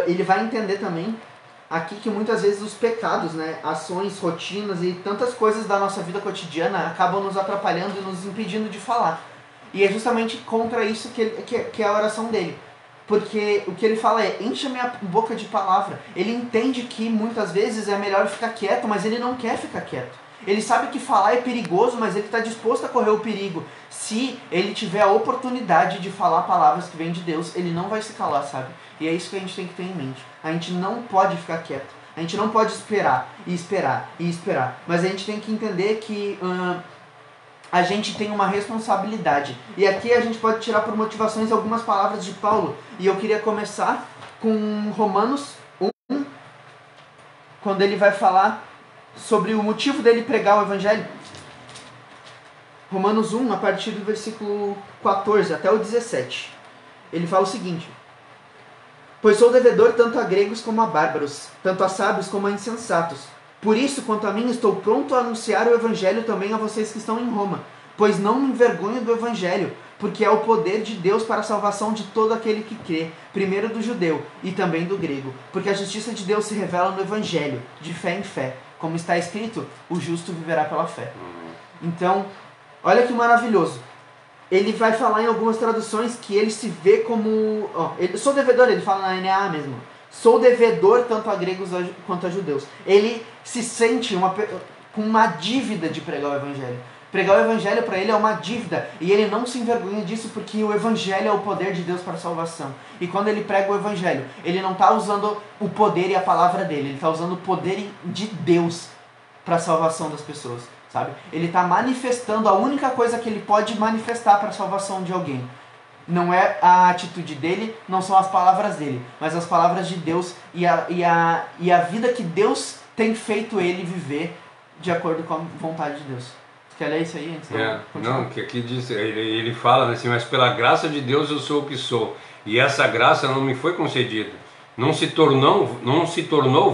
ele vai entender também aqui que muitas vezes os pecados, né, ações, rotinas e tantas coisas da nossa vida cotidiana acabam nos atrapalhando e nos impedindo de falar. E é justamente contra isso que é a oração dele. Porque o que ele fala é, enche a minha boca de palavra. Ele entende que muitas vezes é melhor ficar quieto, mas ele não quer ficar quieto. Ele sabe que falar é perigoso, mas ele está disposto a correr o perigo. Se ele tiver a oportunidade de falar palavras que vêm de Deus, ele não vai se calar, sabe? E é isso que a gente tem que ter em mente. A gente não pode ficar quieto. A gente não pode esperar, e esperar, e esperar. Mas a gente tem que entender que a gente tem uma responsabilidade. E aqui a gente pode tirar por motivações algumas palavras de Paulo. E eu queria começar com Romanos 1, quando ele vai falar sobre o motivo dele pregar o Evangelho. Romanos 1, a partir do versículo 14 até o 17. Ele fala o seguinte: pois sou devedor tanto a gregos como a bárbaros, tanto a sábios como a insensatos. Por isso, quanto a mim, estou pronto a anunciar o Evangelho também a vocês que estão em Roma, pois não me envergonho do Evangelho, porque é o poder de Deus para a salvação de todo aquele que crê, primeiro do judeu e também do grego, porque a justiça de Deus se revela no Evangelho, de fé em fé. Como está escrito, o justo viverá pela fé. Então, olha que maravilhoso. Ele vai falar em algumas traduções que ele se vê como... sou devedor, ele fala na NAA mesmo. Sou devedor tanto a gregos quanto a judeus. Ele se sente com uma dívida de pregar o Evangelho. Pregar o Evangelho para ele é uma dívida. E ele não se envergonha disso porque o Evangelho é o poder de Deus para a salvação. E quando ele prega o Evangelho, ele não está usando o poder e a palavra dele. Ele está usando o poder de Deus para a salvação das pessoas. Sabe? Ele está manifestando a única coisa que ele pode manifestar para a salvação de alguém. Não é a atitude dele, não são as palavras dele, mas as palavras de Deus e a vida que Deus tem feito ele viver de acordo com a vontade de Deus. Quer ler isso aí antes? Não, que aqui diz, ele fala assim, mas pela graça de Deus eu sou o que sou, e essa graça não me foi concedida, não se tornou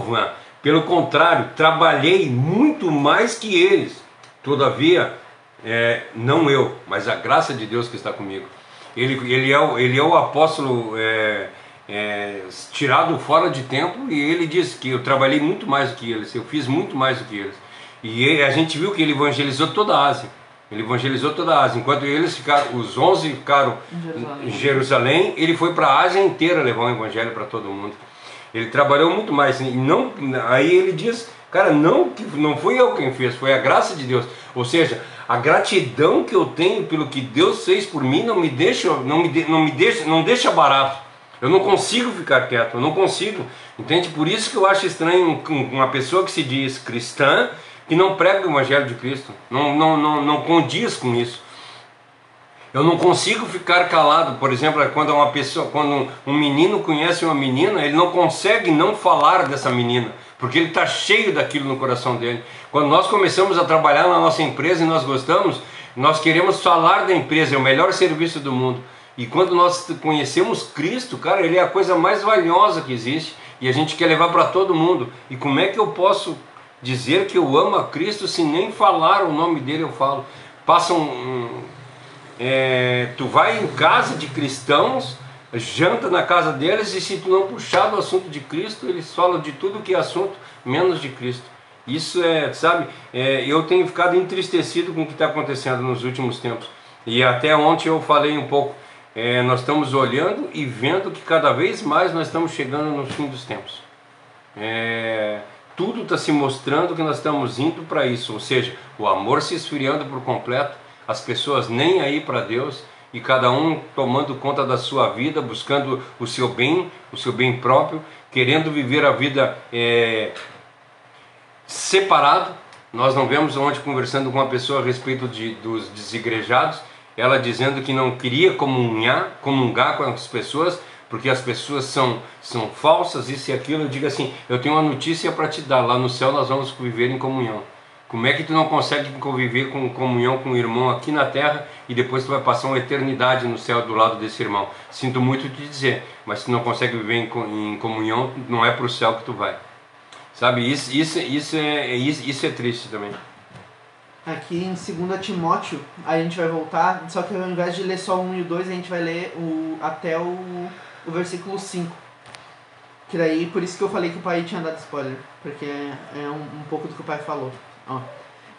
vã, pelo contrário, trabalhei muito mais que eles. Todavia, não eu, mas a graça de Deus que está comigo. Ele é o apóstolo tirado fora de tempo, e ele diz que eu trabalhei muito mais do que eles, eu fiz muito mais do que eles. E a gente viu que ele evangelizou toda a Ásia. Ele evangelizou toda a Ásia. Enquanto eles ficaram, os 11 ficaram em Jerusalém, ele foi para a Ásia inteira levar o evangelho para todo mundo. Ele trabalhou muito mais. E não, aí ele diz, cara, não fui eu quem fez, foi a graça de Deus. Ou seja, a gratidão que eu tenho pelo que Deus fez por mim não deixa barato. Eu não consigo ficar quieto, eu não consigo. Entende? Por isso que eu acho estranho uma pessoa que se diz cristã, que não prega o evangelho de Cristo, não condiz com isso. Eu não consigo ficar calado. Por exemplo, quando um menino conhece uma menina, ele não consegue não falar dessa menina, porque ele está cheio daquilo no coração dele. Quando nós começamos a trabalhar na nossa empresa e nós gostamos, nós queremos falar da empresa, é o melhor serviço do mundo. E quando nós conhecemos Cristo, cara, Ele é a coisa mais valiosa que existe, e a gente quer levar para todo mundo. E como é que eu posso dizer que eu amo a Cristo se nem falar o nome dele eu falo? Tu vai em casa de cristãos, janta na casa deles, e se tu não puxar do assunto de Cristo, eles falam de tudo que é assunto, menos de Cristo. Isso eu tenho ficado entristecido com o que está acontecendo nos últimos tempos. E até ontem eu falei um pouco, nós estamos olhando e vendo que cada vez mais nós estamos chegando no fim dos tempos. Tudo está se mostrando que nós estamos indo para isso, ou seja, o amor se esfriando por completo, as pessoas nem aí para Deus, e cada um tomando conta da sua vida, buscando o seu bem próprio, querendo viver a vida separado. Nós não vemos ontem conversando com uma pessoa a respeito dos desigrejados, ela dizendo que não queria comungar com as pessoas, porque as pessoas são falsas, isso e aquilo. Eu digo assim, eu tenho uma notícia para te dar, lá no céu nós vamos viver em comunhão. Como é que tu não consegue conviver com comunhão com o irmão aqui na terra, e depois tu vai passar uma eternidade no céu do lado desse irmão? Sinto muito te dizer, mas se tu não consegue viver em comunhão, não é para o céu que tu vai. Sabe, isso é triste também. Aqui em 2 Timóteo, a gente vai voltar, só que ao invés de ler só o 1 e o 2, a gente vai ler até o versículo 5. Que daí, por isso que eu falei que o pai tinha dado spoiler, porque é um pouco do que o pai falou. Ó.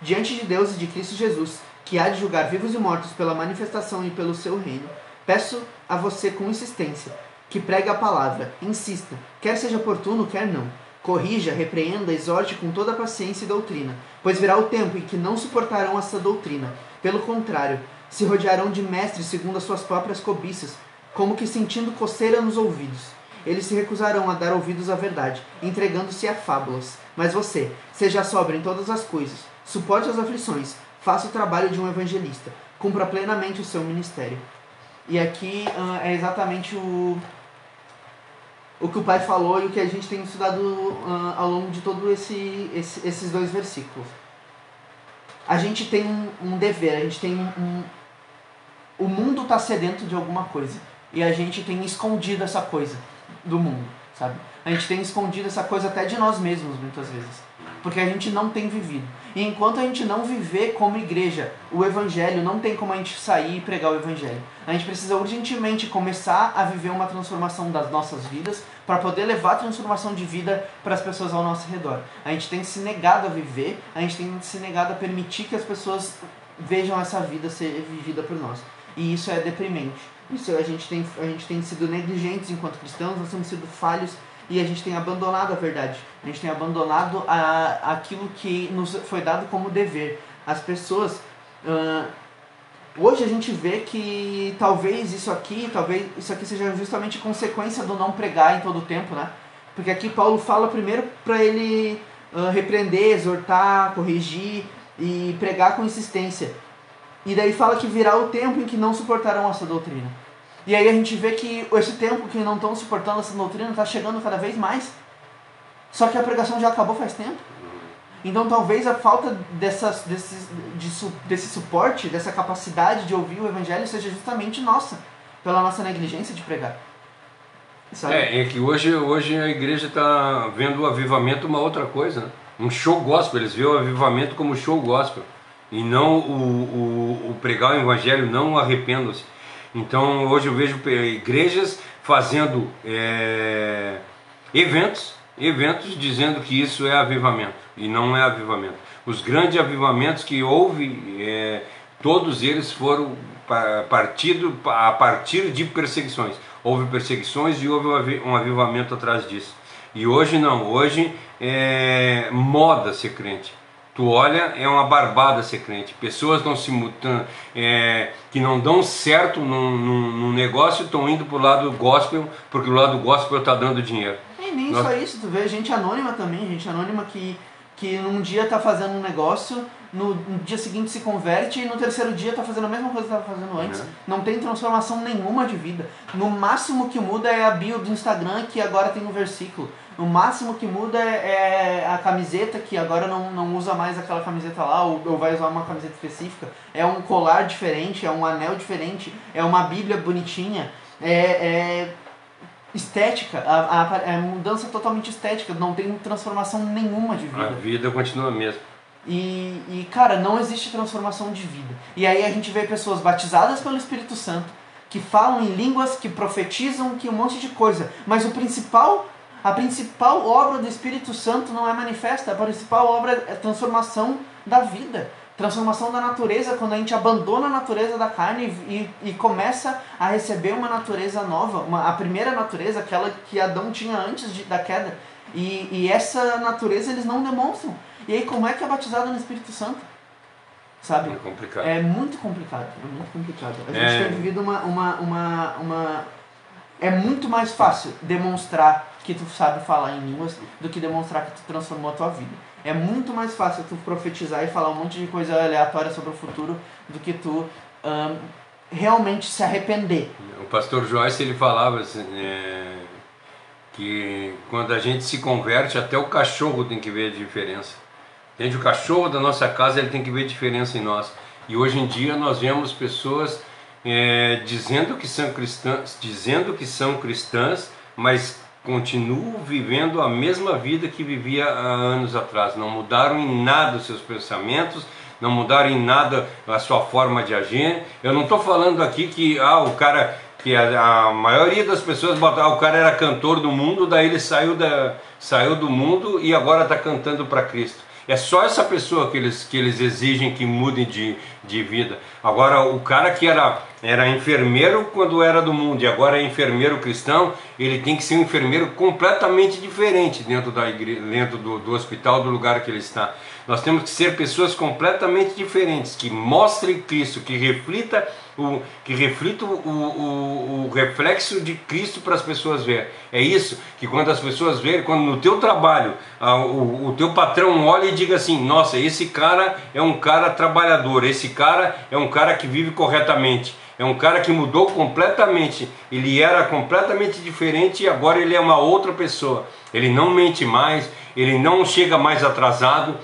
Diante de Deus e de Cristo Jesus, que há de julgar vivos e mortos pela manifestação e pelo seu reino, peço a você com insistência, que pregue a palavra, insista, quer seja oportuno, quer não. Corrija, repreenda, exorte com toda a paciência e doutrina, pois virá o tempo em que não suportarão essa doutrina. Pelo contrário, se rodearão de mestres segundo as suas próprias cobiças, como que sentindo coceira nos ouvidos. Eles se recusarão a dar ouvidos à verdade, entregando-se a fábulas. Mas você, seja sóbrio em todas as coisas, suporte as aflições, faça o trabalho de um evangelista, cumpra plenamente o seu ministério. E aqui é exatamente o que o pai falou e o que a gente tem estudado ao longo de todos esses 2 versículos. A gente tem um dever, a gente tem o mundo está sedento de alguma coisa, e a gente tem escondido essa coisa do mundo, sabe? A gente tem escondido essa coisa até de nós mesmos, muitas vezes, porque a gente não tem vivido. E enquanto a gente não viver como igreja o evangelho, não tem como a gente sair e pregar o evangelho. A gente precisa urgentemente começar a viver uma transformação das nossas vidas para poder levar a transformação de vida para as pessoas ao nosso redor. A gente tem se negado a viver, a gente tem se negado a permitir que as pessoas vejam essa vida ser vivida por nós. E isso é deprimente. Isso a gente tem sido negligentes enquanto cristãos, nós temos sido falhos, e a gente tem abandonado a verdade. A gente tem abandonado aquilo que nos foi dado como dever. As pessoas... hoje a gente vê que talvez isso aqui seja justamente consequência do não pregar em todo o tempo, né? Porque aqui Paulo fala primeiro para ele repreender, exortar, corrigir e pregar com insistência. E daí fala que virá o tempo em que não suportarão essa doutrina. E aí a gente vê que esse tempo que não estão suportando essa doutrina está chegando cada vez mais. Só que a pregação já acabou faz tempo. Então talvez a falta desse suporte, dessa capacidade de ouvir o evangelho seja justamente nossa, pela nossa negligência de pregar. Sabe? É que hoje a igreja está vendo o avivamento uma outra coisa, né? Um show gospel, eles veem o avivamento como show gospel. e não o pregar o evangelho, não o arrependam-se. Então hoje eu vejo igrejas fazendo eventos dizendo que isso é avivamento, e não é avivamento. Os grandes avivamentos que houve, todos eles foram a partir de perseguições. Houve perseguições e houve um avivamento atrás disso. E hoje não, hoje é moda ser crente. Tu olha, é uma barbada ser crente. Pessoas estão se mutando, que não dão certo num negócio, estão indo para o lado gospel, porque o lado gospel está dando dinheiro. E nem só isso, tu vê gente anônima também, gente anônima que num dia tá fazendo um negócio, no dia seguinte se converte e no terceiro dia tá fazendo a mesma coisa que estava fazendo antes. Não tem transformação nenhuma de vida. No máximo que muda é a bio do Instagram, que agora tem um versículo. No máximo que muda é a camiseta, que agora não usa mais aquela camiseta lá, ou vai usar uma camiseta específica. É um colar diferente, é um anel diferente, é uma bíblia bonitinha, estética, é mudança totalmente estética, não tem transformação nenhuma de vida. A vida continua a mesma. E cara, não existe transformação de vida. E aí a gente vê pessoas batizadas pelo Espírito Santo, que falam em línguas, que profetizam, que um monte de coisa. Mas a principal obra do Espírito Santo não é manifesta, a principal obra é transformação da vida. Transformação da natureza, quando a gente abandona a natureza da carne e começa a receber uma natureza nova, a primeira natureza, aquela que Adão tinha antes da queda. E essa natureza eles não demonstram. E aí como é que é batizado no Espírito Santo? Sabe? É complicado. É muito complicado, é muito complicado. A gente tem vivido É muito mais fácil demonstrar que tu sabe falar em línguas do que demonstrar que tu transformou a tua vida. É muito mais fácil tu profetizar e falar um monte de coisa aleatória sobre o futuro do que tu realmente se arrepender. O pastor Joyce, ele falava assim, que quando a gente se converte, até o cachorro tem que ver a diferença. Entende? O cachorro da nossa casa, ele tem que ver a diferença em nós. E hoje em dia nós vemos pessoas dizendo que são cristãs, mas continuam vivendo a mesma vida que vivia há anos atrás. Não mudaram em nada os seus pensamentos, não mudaram em nada a sua forma de agir. Eu não estou falando aqui que o cara, que a maioria das pessoas botam, o cara era cantor do mundo, daí ele saiu do mundo e agora está cantando para Cristo. É só essa pessoa que eles exigem que mude de vida. Agora, o cara que era enfermeiro quando era do mundo e agora é enfermeiro cristão, ele tem que ser um enfermeiro completamente diferente dentro da igreja, dentro do hospital, do lugar que ele está. Nós temos que ser pessoas completamente diferentes, que mostrem Cristo, que reflitam o reflexo de Cristo para as pessoas verem. É isso que quando as pessoas verem, quando no teu trabalho o teu patrão olha e diga assim: nossa, esse cara é um cara trabalhador, esse cara é um cara que vive corretamente, é um cara que mudou completamente, ele era completamente diferente e agora ele é uma outra pessoa. Ele não mente mais, ele não chega mais atrasado,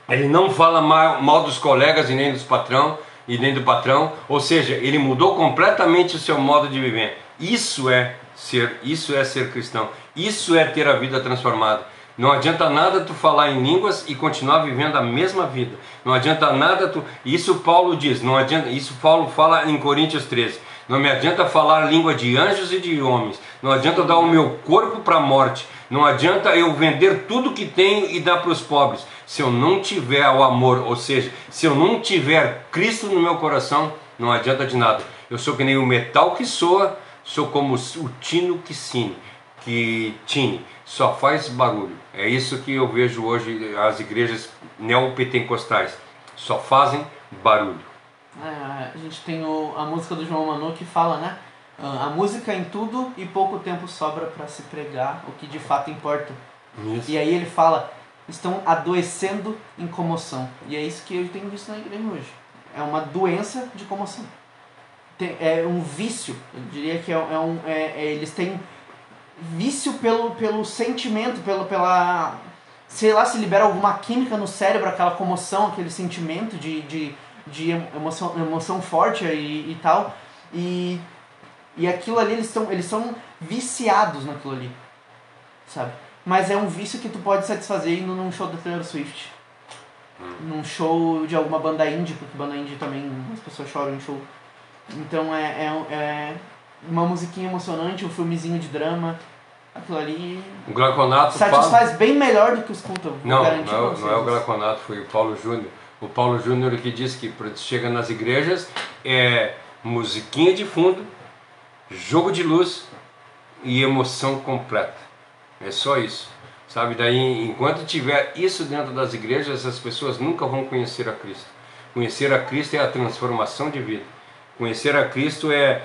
ele não fala mal dos colegas e nem do patrão, ou seja, ele mudou completamente o seu modo de viver. Isso é ser cristão, isso é ter a vida transformada. Não adianta nada tu falar em línguas e continuar vivendo a mesma vida. Não adianta nada isso Paulo diz, não adianta, isso Paulo fala em Coríntios 13. Não me adianta falar língua de anjos e de homens. Não adianta dar o meu corpo para a morte. Não adianta eu vender tudo que tenho e dar para os pobres. Se eu não tiver o amor, ou seja, se eu não tiver Cristo no meu coração, não adianta de nada. Eu sou que nem o metal que soa, sou como o tino que tine, só faz barulho. É isso que eu vejo hoje as igrejas neopentecostais, só fazem barulho. A gente tem a música do João Manu que fala, né? A música em tudo e pouco tempo sobra para se pregar o que de fato importa. Isso. E aí ele fala, estão adoecendo em comoção. E é isso que eu tenho visto na igreja hoje. É uma doença de comoção. É um vício. Eu diria que eles têm vício pelo sentimento, pela... Sei lá, se libera alguma química no cérebro, aquela comoção, aquele sentimento de emoção forte e tal. E aquilo ali, eles são viciados naquilo ali, sabe? Mas é um vício que tu pode satisfazer indo num show da Taylor Swift. num show de alguma banda indie, porque banda indie também as pessoas choram em show. Então é uma musiquinha emocionante, um filmezinho de drama. Aquilo ali O Glaconato satisfaz bem melhor do que os cultos. Não é o Glaconato, foi o Paulo Júnior. O Paulo Júnior que disse que chega nas igrejas é musiquinha de fundo, jogo de luz e emoção completa. É só isso. Sabe, daí enquanto tiver isso dentro das igrejas, as pessoas nunca vão conhecer a Cristo. Conhecer a Cristo é a transformação de vida. Conhecer a Cristo é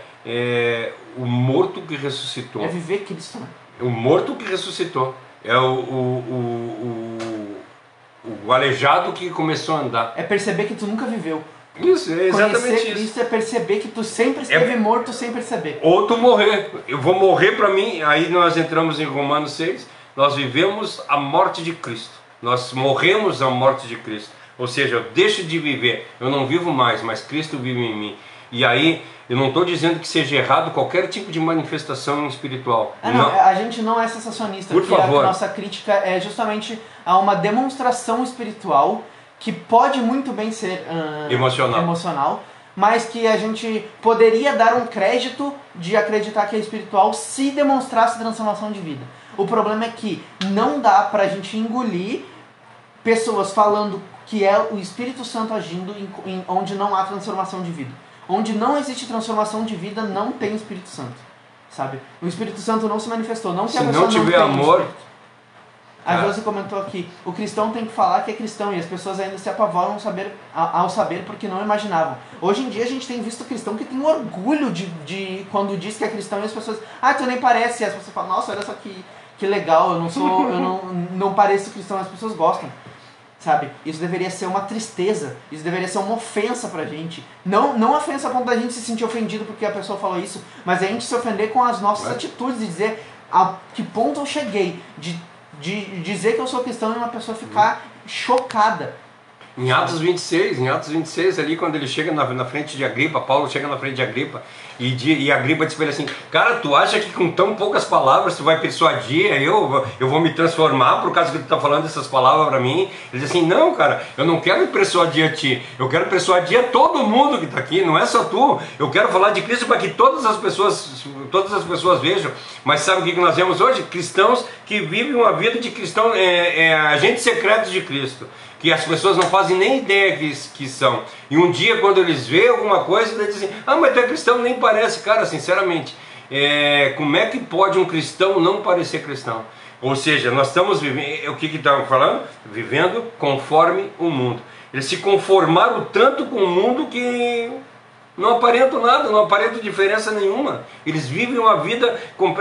o morto que ressuscitou. É viver Cristo, né? O morto que ressuscitou. É o aleijado que começou a andar. É perceber que tu nunca viveu. Isso, é exatamente Conhecer isso. Cristo é perceber que tu sempre esteve morto sem perceber. Ou tu morrer. Eu vou morrer para mim. Aí nós entramos em Romanos 6. Nós vivemos a morte de Cristo. Nós morremos a morte de Cristo. Ou seja, eu deixo de viver. Eu não vivo mais, mas Cristo vive em mim. E aí, eu não estou dizendo que seja errado qualquer tipo de manifestação espiritual. A gente não é sensacionista. Por favor. A nossa crítica é justamente a uma demonstração espiritual que pode muito bem ser emocional, mas que a gente poderia dar um crédito de acreditar que é espiritual se demonstrasse transformação de vida. O problema é que não dá pra gente engolir pessoas falando que é o Espírito Santo agindo onde não há transformação de vida. Onde não existe transformação de vida, não tem Espírito Santo, sabe? O Espírito Santo não se manifestou, não que a pessoa não tiver amor. A Josi comentou aqui, o cristão tem que falar que é cristão, e as pessoas ainda se apavoram ao saber porque não imaginavam. Hoje em dia a gente tem visto cristão que tem orgulho de quando diz que é cristão, e as pessoas, tu nem parece, e as pessoas falam, nossa, olha só que legal, eu não pareço cristão, as pessoas gostam. Sabe? Isso deveria ser uma tristeza, isso deveria ser uma ofensa pra gente. Não ofensa a ponto da gente se sentir ofendido porque a pessoa falou isso, mas a gente se ofender com as nossas atitudes, de dizer a que ponto eu cheguei, de dizer que eu sou cristão e uma pessoa ficar chocada. Em Atos 26 ali, quando ele chega na frente de Agripa, Paulo chega na frente de Agripa, e Agripa diz pra ele assim, cara, tu acha que com tão poucas palavras tu vai persuadir, eu vou me transformar por causa que tu tá falando essas palavras pra mim? Ele diz assim, não, cara, eu não quero persuadir a ti, eu quero persuadir a todo mundo que tá aqui, não é só tu, eu quero falar de Cristo para que todas as pessoas vejam. Mas sabe o que nós vemos hoje? Cristãos que vivem uma vida de cristão, agentes secretos de Cristo, que as pessoas não fazem nem ideia que são. E um dia, quando eles veem alguma coisa, eles dizem, mas tu é cristão, nem parece. Cara, sinceramente, como é que pode um cristão não parecer cristão? Ou seja, nós estamos vivendo, o que estavam falando? Vivendo conforme o mundo. Eles se conformaram tanto com o mundo que não aparentam nada, não aparentam diferença nenhuma. Eles vivem uma vida,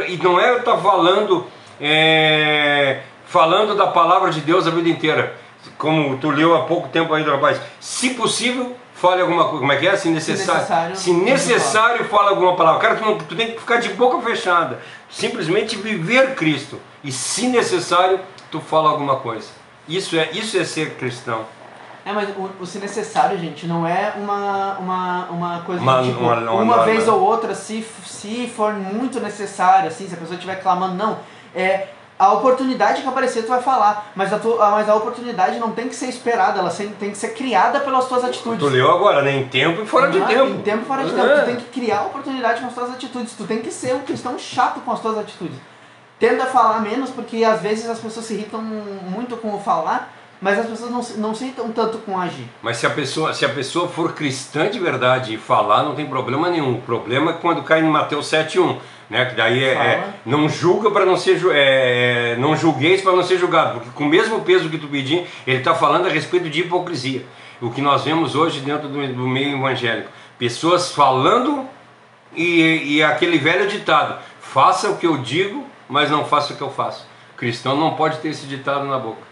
e não é eu estar falando da palavra de Deus a vida inteira. Como tu leu há pouco tempo aí do rapaz, se possível, fale alguma coisa. Como é que é? Se necessário, fale alguma palavra. Cara, tu tem que ficar de boca fechada. Simplesmente viver Cristo. E se necessário, tu fala alguma coisa. Isso é ser cristão. Mas o se necessário, gente, não é uma coisa tipo, uma vez ou outra, se for muito necessário, assim, se a pessoa estiver clamando, não. A oportunidade que aparecer tu vai falar, mas a oportunidade não tem que ser esperada, ela tem que ser criada pelas tuas atitudes. Tu leu agora, né? Em tempo e fora de tempo. Em tempo e fora de tempo, tu tem que criar a oportunidade com as tuas atitudes, tu tem que ser um cristão chato com as tuas atitudes. Tenda a falar menos, porque às vezes as pessoas se irritam muito com o falar, mas as pessoas não se irritam tanto com o agir. Mas se a pessoa for cristã de verdade e falar, não tem problema nenhum. O problema é quando cai em Mateus 7:1. Né, que daí não julga para não ser não julgueis para não ser julgado, porque com o mesmo peso que tu pedir, ele está falando a respeito de hipocrisia. O que nós vemos hoje dentro do meio evangélico, pessoas falando e aquele velho ditado, faça o que eu digo, mas não faça o que eu faço. O cristão não pode ter esse ditado na boca.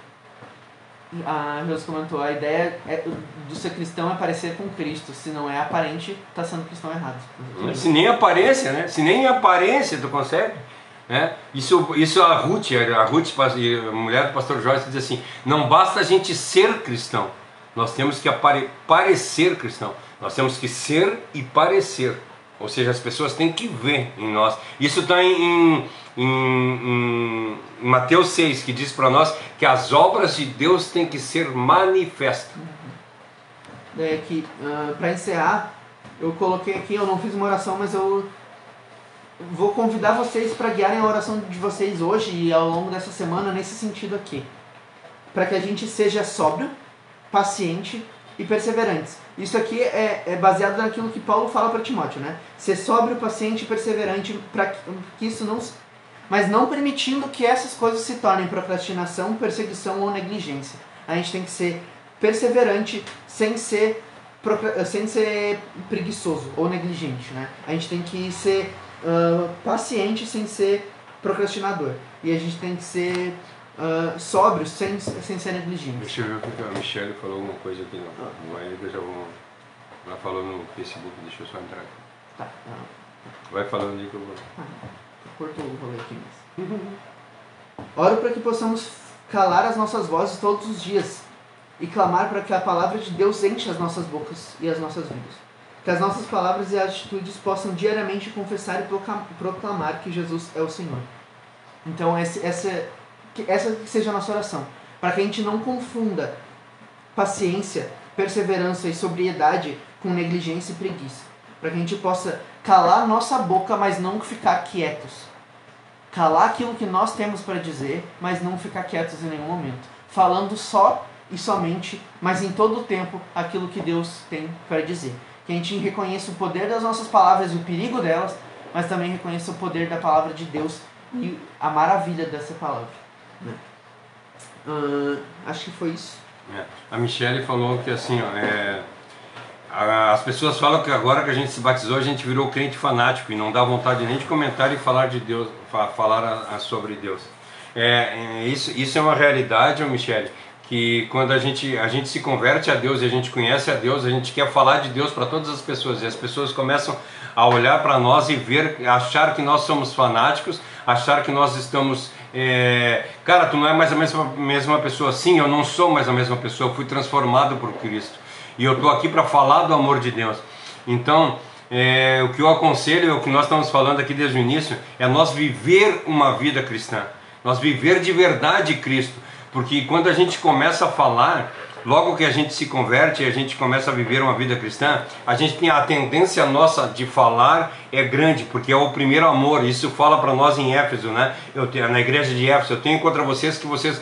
A Deus comentou, a ideia do ser cristão é parecer com Cristo, se não é aparente, está sendo cristão errado. Se nem aparência, né? Se nem aparência tu consegue, né? Isso a Ruth, a mulher do pastor Joyce, diz assim, não basta a gente ser cristão, nós temos que parecer cristão, nós temos que ser e parecer, ou seja, as pessoas têm que ver em nós. Isso está em em Mateus 6, que diz para nós que as obras de Deus têm que ser manifestas. Para encerrar, eu coloquei aqui, eu não fiz uma oração, mas eu vou convidar vocês para guiarem a oração de vocês hoje e ao longo dessa semana nesse sentido aqui. Para que a gente seja sóbrio, paciente e perseverantes. Isso aqui é baseado naquilo que Paulo fala para Timóteo, né? Ser sóbrio, paciente e perseverante para que isso não... Mas não permitindo que essas coisas se tornem procrastinação, perseguição ou negligência. A gente tem que ser perseverante sem ser preguiçoso ou negligente, né? A gente tem que ser paciente sem ser procrastinador. E a gente tem que ser sóbrio sem ser negligente. Deixa eu ver o que a Michelle falou alguma coisa aqui. Ela falou no Facebook, deixa eu só entrar aqui. Tá. Vai falando aí que eu vou... Cortou o rolê aqui mesmo. Oro para que possamos calar as nossas vozes todos os dias e clamar para que a palavra de Deus enche as nossas bocas e as nossas vidas. Que as nossas palavras e atitudes possam diariamente confessar e proclamar que Jesus é o Senhor. Então essa seja a nossa oração. Para que a gente não confunda paciência, perseverança e sobriedade com negligência e preguiça. Para que a gente possa calar nossa boca, mas não ficar quietos. Calar aquilo que nós temos para dizer, mas não ficar quietos em nenhum momento. Falando só e somente, mas em todo o tempo, aquilo que Deus tem para dizer. Que a gente reconheça o poder das nossas palavras e o perigo delas, mas também reconheça o poder da palavra de Deus e a maravilha dessa palavra. Né? Acho que foi isso. A Michelle falou que assim, as pessoas falam que agora que a gente se batizou, a gente virou crente fanático e não dá vontade nem de comentar e falar de Deus, falar sobre Deus. Isso é uma realidade, Michelle, que quando a gente se converte a Deus e a gente conhece a Deus, a gente quer falar de Deus para todas as pessoas, e as pessoas começam a olhar para nós e achar que nós somos fanáticos, achar que nós estamos... cara, tu não é mais a mesma pessoa. Sim, eu não sou mais a mesma pessoa, eu fui transformado por Cristo. E eu estou aqui para falar do amor de Deus. Então, o que eu aconselho, o que nós estamos falando aqui desde o início, é nós viver uma vida cristã. Nós viver de verdade Cristo. Porque quando a gente começa a falar, logo que a gente se converte e a gente começa a viver uma vida cristã, a gente tem a tendência nossa de falar é grande, porque é o primeiro amor. Isso fala para nós em Éfeso, né? Na igreja de Éfeso, eu tenho contra vocês que vocês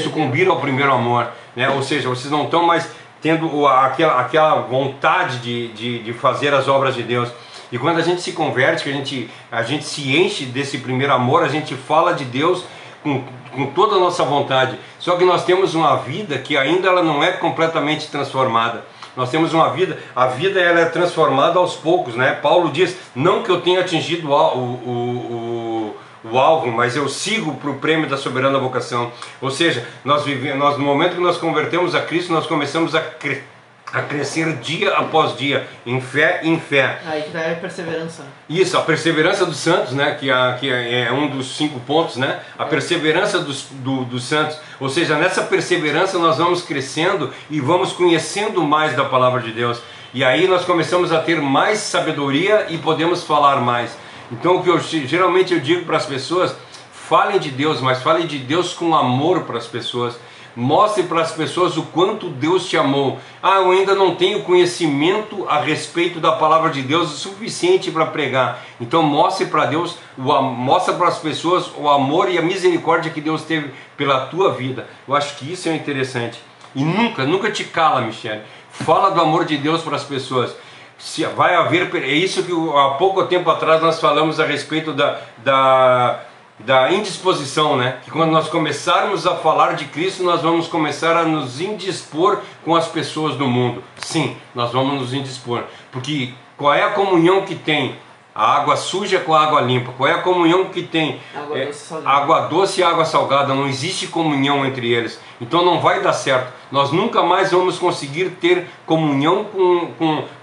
sucumbiram ao primeiro amor, né? Ou seja, vocês não estão mais tendo aquela vontade de fazer as obras de Deus. E quando a gente se converte, que a gente se enche desse primeiro amor, a gente fala de Deus com toda a nossa vontade. Só que nós temos uma vida que ainda ela não é completamente transformada. Nós temos uma vida, a vida ela é transformada aos poucos, né? Paulo diz, não que eu tenha atingido o alvo, mas eu sigo para o prêmio da soberana vocação. Ou seja, nós no momento que nós convertemos a Cristo, nós começamos a crescer dia após dia, em fé em fé. Aí que é a perseverança. Isso, a perseverança dos santos, né? que é um dos 5 pontos, né? A perseverança dos santos. Ou seja, nessa perseverança nós vamos crescendo e vamos conhecendo mais da palavra de Deus. E aí nós começamos a ter mais sabedoria e podemos falar mais. Então o que geralmente eu digo para as pessoas, falem de Deus, mas falem de Deus com amor para as pessoas. Mostre para as pessoas o quanto Deus te amou. Eu ainda não tenho conhecimento a respeito da palavra de Deus o suficiente para pregar. Então mostre para Deus, mostre para as pessoas o amor e a misericórdia que Deus teve pela tua vida. Eu acho que isso é interessante. E nunca te cala, Michelle. Fala do amor de Deus para as pessoas. Vai haver, é isso que há pouco tempo atrás nós falamos a respeito da indisposição, né? Que quando nós começarmos a falar de Cristo, nós vamos começar a nos indispor com as pessoas do mundo. Sim, nós vamos nos indispor. Porque qual é a comunhão que tem a água suja com a água limpa? Qual é a comunhão que tem água doce e água salgada? Não existe comunhão entre eles. Então não vai dar certo. Nós nunca mais vamos conseguir ter comunhão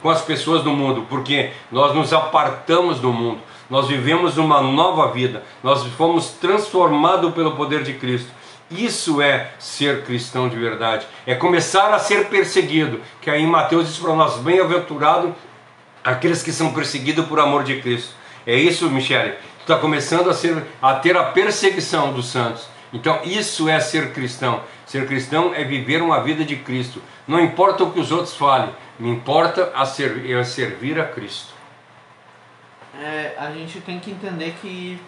com as pessoas do mundo, porque nós nos apartamos do mundo. Nós vivemos uma nova vida, nós fomos transformados pelo poder de Cristo. Isso é ser cristão de verdade, é começar a ser perseguido, que aí Mateus diz para nós, bem-aventurado aqueles que são perseguidos por amor de Cristo. É isso, Michele, Tu está começando a ter a perseguição dos santos. Então isso é ser cristão. Ser cristão é viver uma vida de Cristo. Não importa o que os outros falem, me importa servir a Cristo. A gente tem que entender que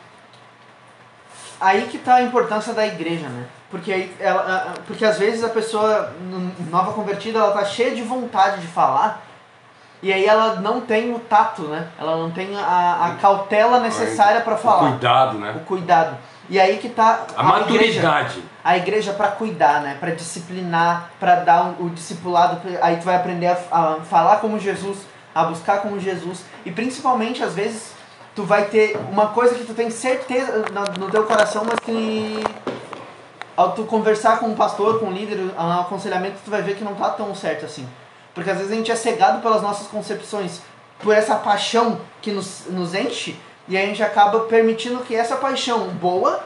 aí que está a importância da igreja, né? Porque às vezes a pessoa nova convertida, ela tá cheia de vontade de falar, e aí ela não tem o tato, né? Ela não tem a cautela necessária para falar. O cuidado, né? O cuidado. E aí que tá a maturidade. A igreja para cuidar, né? Para disciplinar, para dar o discipulado. Aí tu vai aprender a falar como Jesus, a buscar como Jesus. E principalmente, às vezes, tu vai ter uma coisa que tu tem certeza no teu coração, mas que ao tu conversar com um pastor, com um líder, um aconselhamento, tu vai ver que não tá tão certo assim. Porque às vezes a gente é cegado pelas nossas concepções, por essa paixão que nos enche, e a gente acaba permitindo que essa paixão boa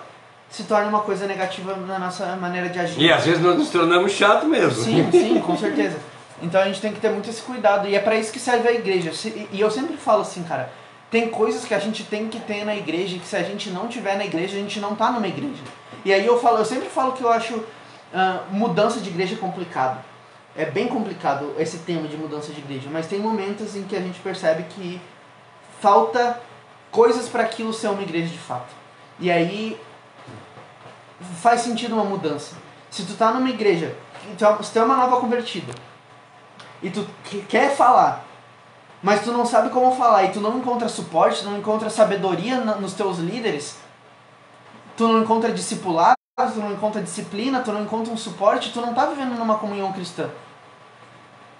se torne uma coisa negativa na nossa maneira de agir. E às vezes nós nos tornamos chato mesmo. Sim, com certeza. Então a gente tem que ter muito esse cuidado, e é para isso que serve a igreja. E eu sempre falo assim, cara, tem coisas que a gente tem que ter na igreja, que se a gente não tiver na igreja, a gente não tá numa igreja. E aí eu sempre falo que eu acho mudança de igreja complicado. É bem complicado esse tema de mudança de igreja, mas tem momentos em que a gente percebe que falta coisas para aquilo ser uma igreja de fato. E aí faz sentido uma mudança. Se tu tá numa igreja, se tu é uma nova convertida, e tu quer falar, mas tu não sabe como falar, e tu não encontra suporte, tu não encontra sabedoria nos teus líderes, tu não encontra discipulado, tu não encontra disciplina, tu não encontra um suporte, tu não tá vivendo numa comunhão cristã.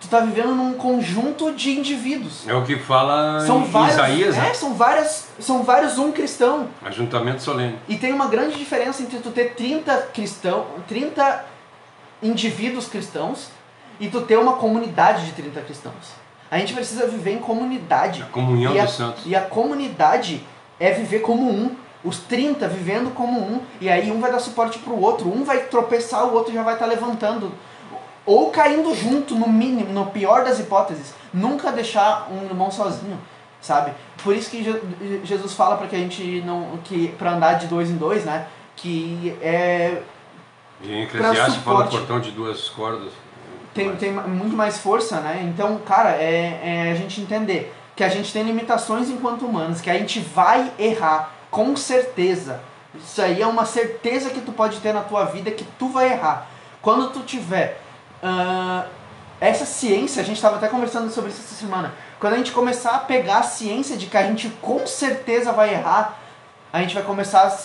Tu tá vivendo num conjunto de indivíduos. É o que fala Isaías, né? São vários um cristão. Ajuntamento solene. E tem uma grande diferença entre tu ter 30 indivíduos cristãos e tu ter uma comunidade de 30 cristãos. A gente precisa viver em comunidade. A comunhão dos santos. E a comunidade é viver como um. Os 30 vivendo como um. E aí um vai dar suporte pro outro. Um vai tropeçar, o outro já vai estar levantando. Ou caindo junto, no mínimo, no pior das hipóteses. Nunca deixar um irmão sozinho, sabe? Por isso que Jesus fala para que a gente não... para andar de 2 em 2, né? Que é... Em Eclesiastes fala portão de 2 cordas. Tem muito mais força, né? Então, cara, é a gente entender que a gente tem limitações enquanto humanos, que a gente vai errar, com certeza. Isso aí é uma certeza que tu pode ter na tua vida, que tu vai errar. Quando tu tiver essa ciência, a gente estava até conversando sobre isso essa semana, quando a gente começar a pegar a ciência de que a gente com certeza vai errar, a gente vai começar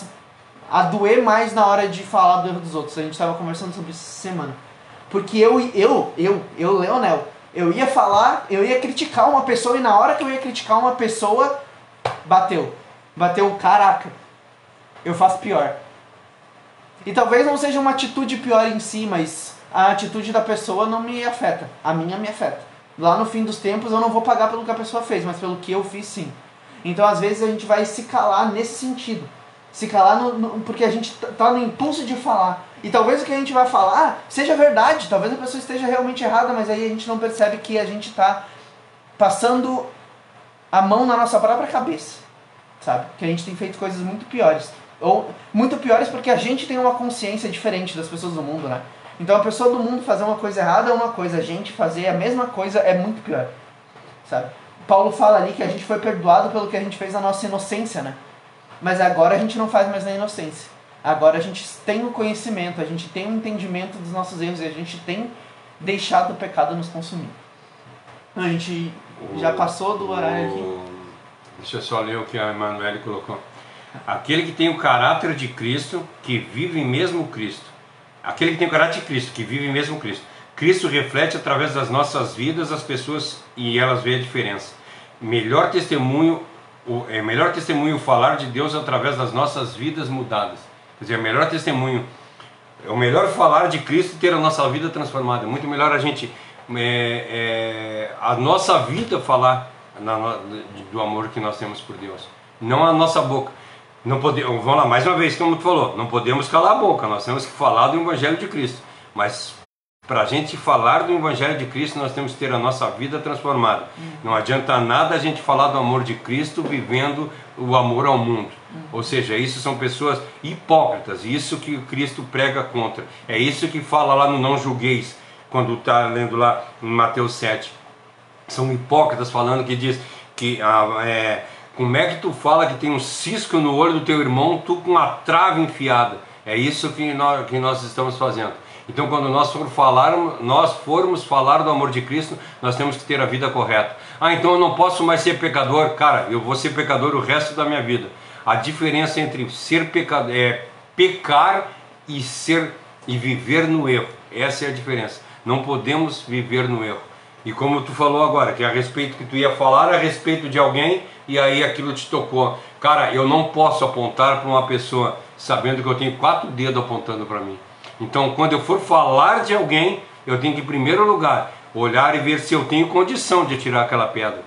a doer mais na hora de falar do erro dos outros. A gente estava conversando sobre isso essa semana. Porque eu, Leonel, eu ia falar, eu ia criticar uma pessoa, e na hora que eu ia criticar uma pessoa, bateu, caraca, eu faço pior. E talvez não seja uma atitude pior em si, mas a atitude da pessoa não me afeta, a minha me afeta. Lá no fim dos tempos eu não vou pagar pelo que a pessoa fez, mas pelo que eu fiz, sim. Então às vezes a gente vai se calar nesse sentido. Se calar porque a gente tá no impulso de falar. E talvez o que a gente vai falar seja verdade, talvez a pessoa esteja realmente errada, mas aí a gente não percebe que a gente tá passando a mão na nossa própria cabeça, sabe? Que a gente tem feito coisas muito piores. Ou muito piores porque a gente tem uma consciência diferente das pessoas do mundo, né? Então a pessoa do mundo fazer uma coisa errada é uma coisa, a gente fazer a mesma coisa é muito pior, sabe? Paulo fala ali que a gente foi perdoado pelo que a gente fez na nossa inocência, né? Mas agora a gente não faz mais na inocência. Agora a gente tem o conhecimento, a gente tem o entendimento dos nossos erros e a gente tem deixado o pecado nos consumir. A gente já passou do horário aqui. Deixa eu só ler o que a Emanuele colocou. Aquele que tem o caráter de Cristo, que vive mesmo Cristo. Aquele que tem o caráter de Cristo, que vive mesmo Cristo. Cristo reflete através das nossas vidas as pessoas e elas veem a diferença. Melhor testemunho falar de Deus através das nossas vidas mudadas. Quer dizer, é o melhor falar de Cristo e ter a nossa vida transformada. É muito melhor a gente, a nossa vida falar do amor que nós temos por Deus. Não a nossa boca. Não podemos, vamos lá, mais uma vez, como tu falou, não podemos calar a boca, nós temos que falar do Evangelho de Cristo. Mas Para a gente falar do Evangelho de Cristo, nós temos que ter a nossa vida transformada. Não adianta nada a gente falar do amor de Cristo vivendo o amor ao mundo. Ou seja, isso são pessoas hipócritas, isso que Cristo prega contra. É isso que fala lá no Não Julgueis, quando está lendo lá em Mateus 7. São hipócritas falando que diz que como é que tu fala que tem um cisco no olho do teu irmão, tu com a trave enfiada. É isso que nós estamos fazendo. Então, quando nós formos falar do amor de Cristo, nós temos que ter a vida correta. Então eu não posso mais ser pecador. Cara, eu vou ser pecador o resto da minha vida. A diferença entre ser pecador pecar e viver no erro. Essa é a diferença. Não podemos viver no erro. E como tu falou agora, que a respeito que tu ia falar a respeito de alguém e aí aquilo te tocou. Cara, eu não posso apontar para uma pessoa sabendo que eu tenho 4 dedos apontando para mim. Então, quando eu for falar de alguém, eu tenho que, em primeiro lugar, olhar e ver se eu tenho condição de atirar aquela pedra.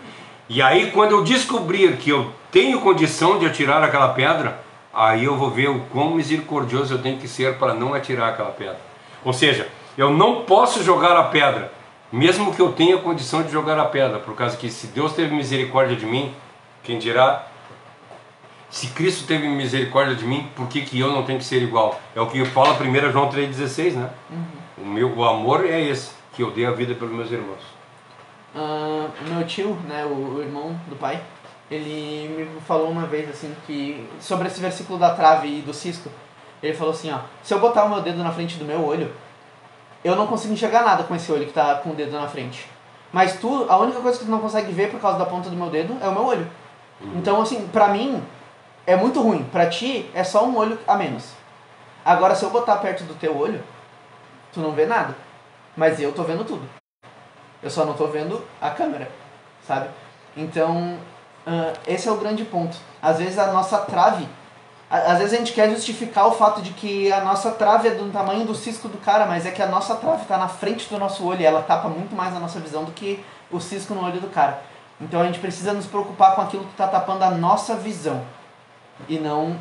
E aí, quando eu descobrir que eu tenho condição de atirar aquela pedra, aí eu vou ver o quão misericordioso eu tenho que ser para não atirar aquela pedra. Ou seja, eu não posso jogar a pedra, mesmo que eu tenha condição de jogar a pedra, por causa que se Deus teve misericórdia de mim, quem dirá? Se Cristo teve misericórdia de mim, por que eu não tenho que ser igual? É o que fala 1 João 3,16, né? O amor é esse, que eu dei a vida pelos meus irmãos. Meu tio, né, o irmão do pai, ele me falou uma vez assim que sobre esse versículo da trave e do cisco. Ele falou assim, ó, se eu botar o meu dedo na frente do meu olho, eu não consigo enxergar nada com esse olho que tá com o dedo na frente. Mas a única coisa que tu não consegue ver por causa da ponta do meu dedo é o meu olho. Então, assim, pra mim é muito ruim. Pra ti é só um olho a menos. Agora, se eu botar perto do teu olho, tu não vê nada. Mas eu tô vendo tudo. Eu só não tô vendo a câmera, sabe? Então, esse é o grande ponto. Às vezes a nossa trave... Às vezes a gente quer justificar o fato de que a nossa trave é do tamanho do cisco do cara, mas é que a nossa trave está na frente do nosso olho e ela tapa muito mais a nossa visão do que o cisco no olho do cara. Então a gente precisa nos preocupar com aquilo que está tapando a nossa visão e não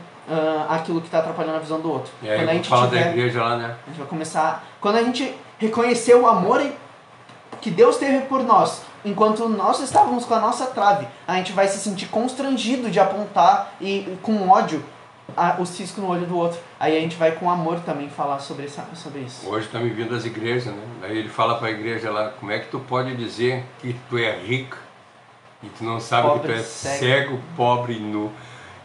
aquilo que está atrapalhando a visão do outro. E aí quando a gente fala da igreja lá, né? A gente vai começar... Quando a gente reconhecer o amor que Deus teve por nós, enquanto nós estávamos com a nossa trave, a gente vai se sentir constrangido de apontar e com ódio o cisco no olho do outro. Aí a gente vai com amor também falar sobre isso. Hoje está me vindo as igrejas, né? Aí ele fala para a igreja lá, como é que tu pode dizer que tu é rico e tu não sabe pobre, que tu é cego, pobre e nu?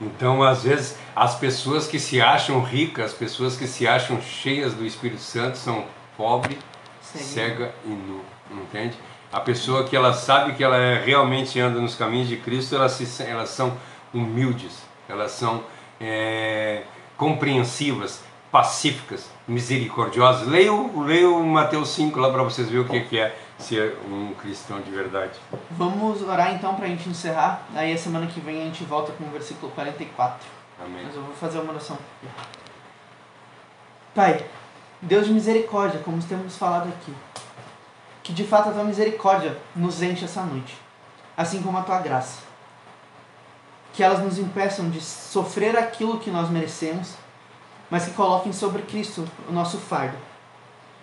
Então, às vezes, as pessoas que se acham ricas, as pessoas que se acham cheias do Espírito Santo são pobre, cega e nu, entende? A pessoa que ela sabe que ela realmente anda nos caminhos de Cristo, elas são humildes, elas são compreensivas, pacíficas, misericordiosas. Leia o Mateus 5 lá para vocês verem o que é ser um cristão de verdade. Vamos orar então para a gente encerrar. Aí a semana que vem a gente volta com o versículo 44. Amém. Mas eu vou fazer uma oração. Pai, Deus de misericórdia, como temos falado aqui, que de fato a tua misericórdia nos enche essa noite, assim como a tua graça. Que elas nos impeçam de sofrer aquilo que nós merecemos, mas que coloquem sobre Cristo o nosso fardo.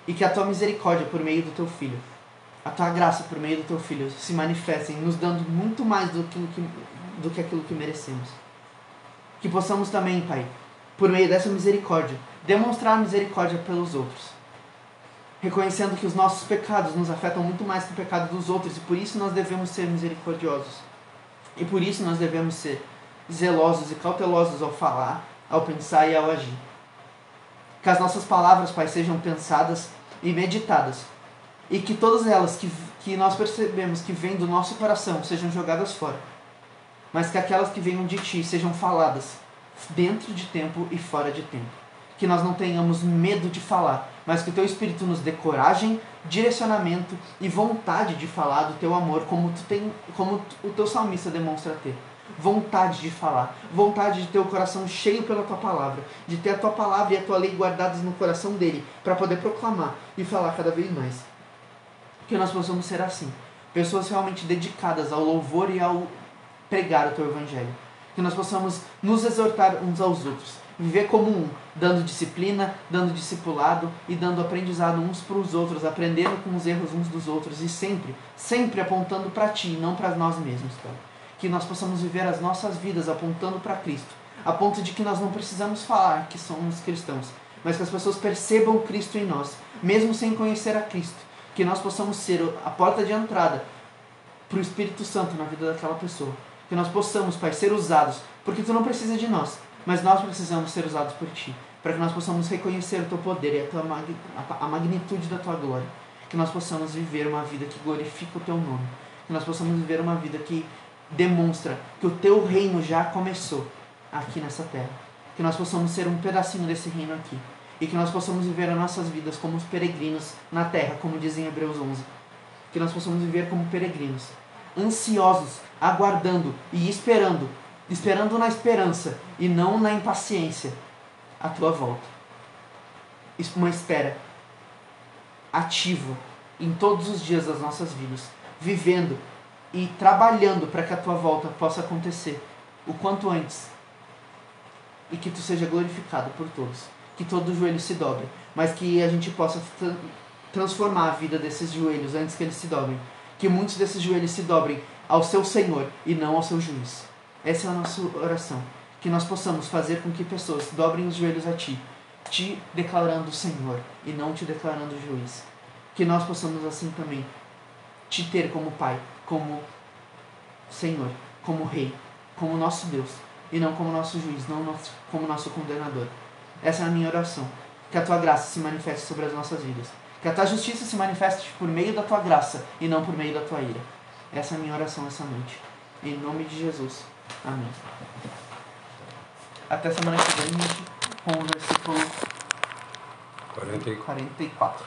E que a tua misericórdia por meio do teu Filho, a tua graça por meio do teu Filho se manifestem, nos dando muito mais do que aquilo que merecemos. Que possamos também, Pai, por meio dessa misericórdia, demonstrar misericórdia pelos outros. Reconhecendo que os nossos pecados nos afetam muito mais que o pecado dos outros e por isso nós devemos ser misericordiosos. E por isso nós devemos ser zelosos e cautelosos ao falar, ao pensar e ao agir. Que as nossas palavras, Pai, sejam pensadas e meditadas. E que todas elas que nós percebemos que vêm do nosso coração sejam jogadas fora. Mas que aquelas que venham de Ti sejam faladas dentro de tempo e fora de tempo. Que nós não tenhamos medo de falar, mas que o Teu Espírito nos dê coragem, direcionamento e vontade de falar do Teu amor, como o Teu salmista demonstra ter. Vontade de falar, vontade de ter o coração cheio pela Tua palavra, de ter a Tua palavra e a Tua lei guardadas no coração dele, para poder proclamar e falar cada vez mais. Que nós possamos ser assim, pessoas realmente dedicadas ao louvor e ao pregar o Teu Evangelho. Que nós possamos nos exortar uns aos outros Viver como um, dando disciplina, dando discipulado e dando aprendizado uns para os outros, aprendendo com os erros uns dos outros e sempre, sempre apontando para Ti, não para nós mesmos, Pai. Que nós possamos viver as nossas vidas apontando para Cristo, a ponto de que nós não precisamos falar que somos cristãos, mas que as pessoas percebam Cristo em nós, mesmo sem conhecer a Cristo. Que nós possamos ser a porta de entrada para o Espírito Santo na vida daquela pessoa. Que nós possamos, Pai, ser usados, porque Tu não precisa de nós, mas nós precisamos ser usados por Ti, para que nós possamos reconhecer o Teu poder e a magnitude da Tua glória. Que nós possamos viver uma vida que glorifica o Teu nome. Que nós possamos viver uma vida que demonstra que o Teu reino já começou aqui nessa terra. Que nós possamos ser um pedacinho desse reino aqui. E que nós possamos viver as nossas vidas como os peregrinos na terra, como diz em Hebreus 11. Que nós possamos viver como peregrinos, ansiosos, aguardando e esperando na esperança e não na impaciência a Tua volta. Uma espera ativa em todos os dias das nossas vidas, vivendo e trabalhando para que a Tua volta possa acontecer o quanto antes e que Tu seja glorificado por todos, que todo joelho se dobre, mas que a gente possa transformar a vida desses joelhos antes que eles se dobrem, que muitos desses joelhos se dobrem ao Seu Senhor e não ao Seu juiz. Essa é a nossa oração, que nós possamos fazer com que pessoas dobrem os joelhos a Ti, Te declarando Senhor e não Te declarando juiz. Que nós possamos assim também Te ter como Pai, como Senhor, como Rei, como nosso Deus, e não como nosso juiz, não como nosso condenador. Essa é a minha oração, que a Tua graça se manifeste sobre as nossas vidas, que a Tua justiça se manifeste por meio da Tua graça e não por meio da Tua ira. Essa é a minha oração essa noite, em nome de Jesus. Amém. Até semana que vem, gente, com o versículo 44.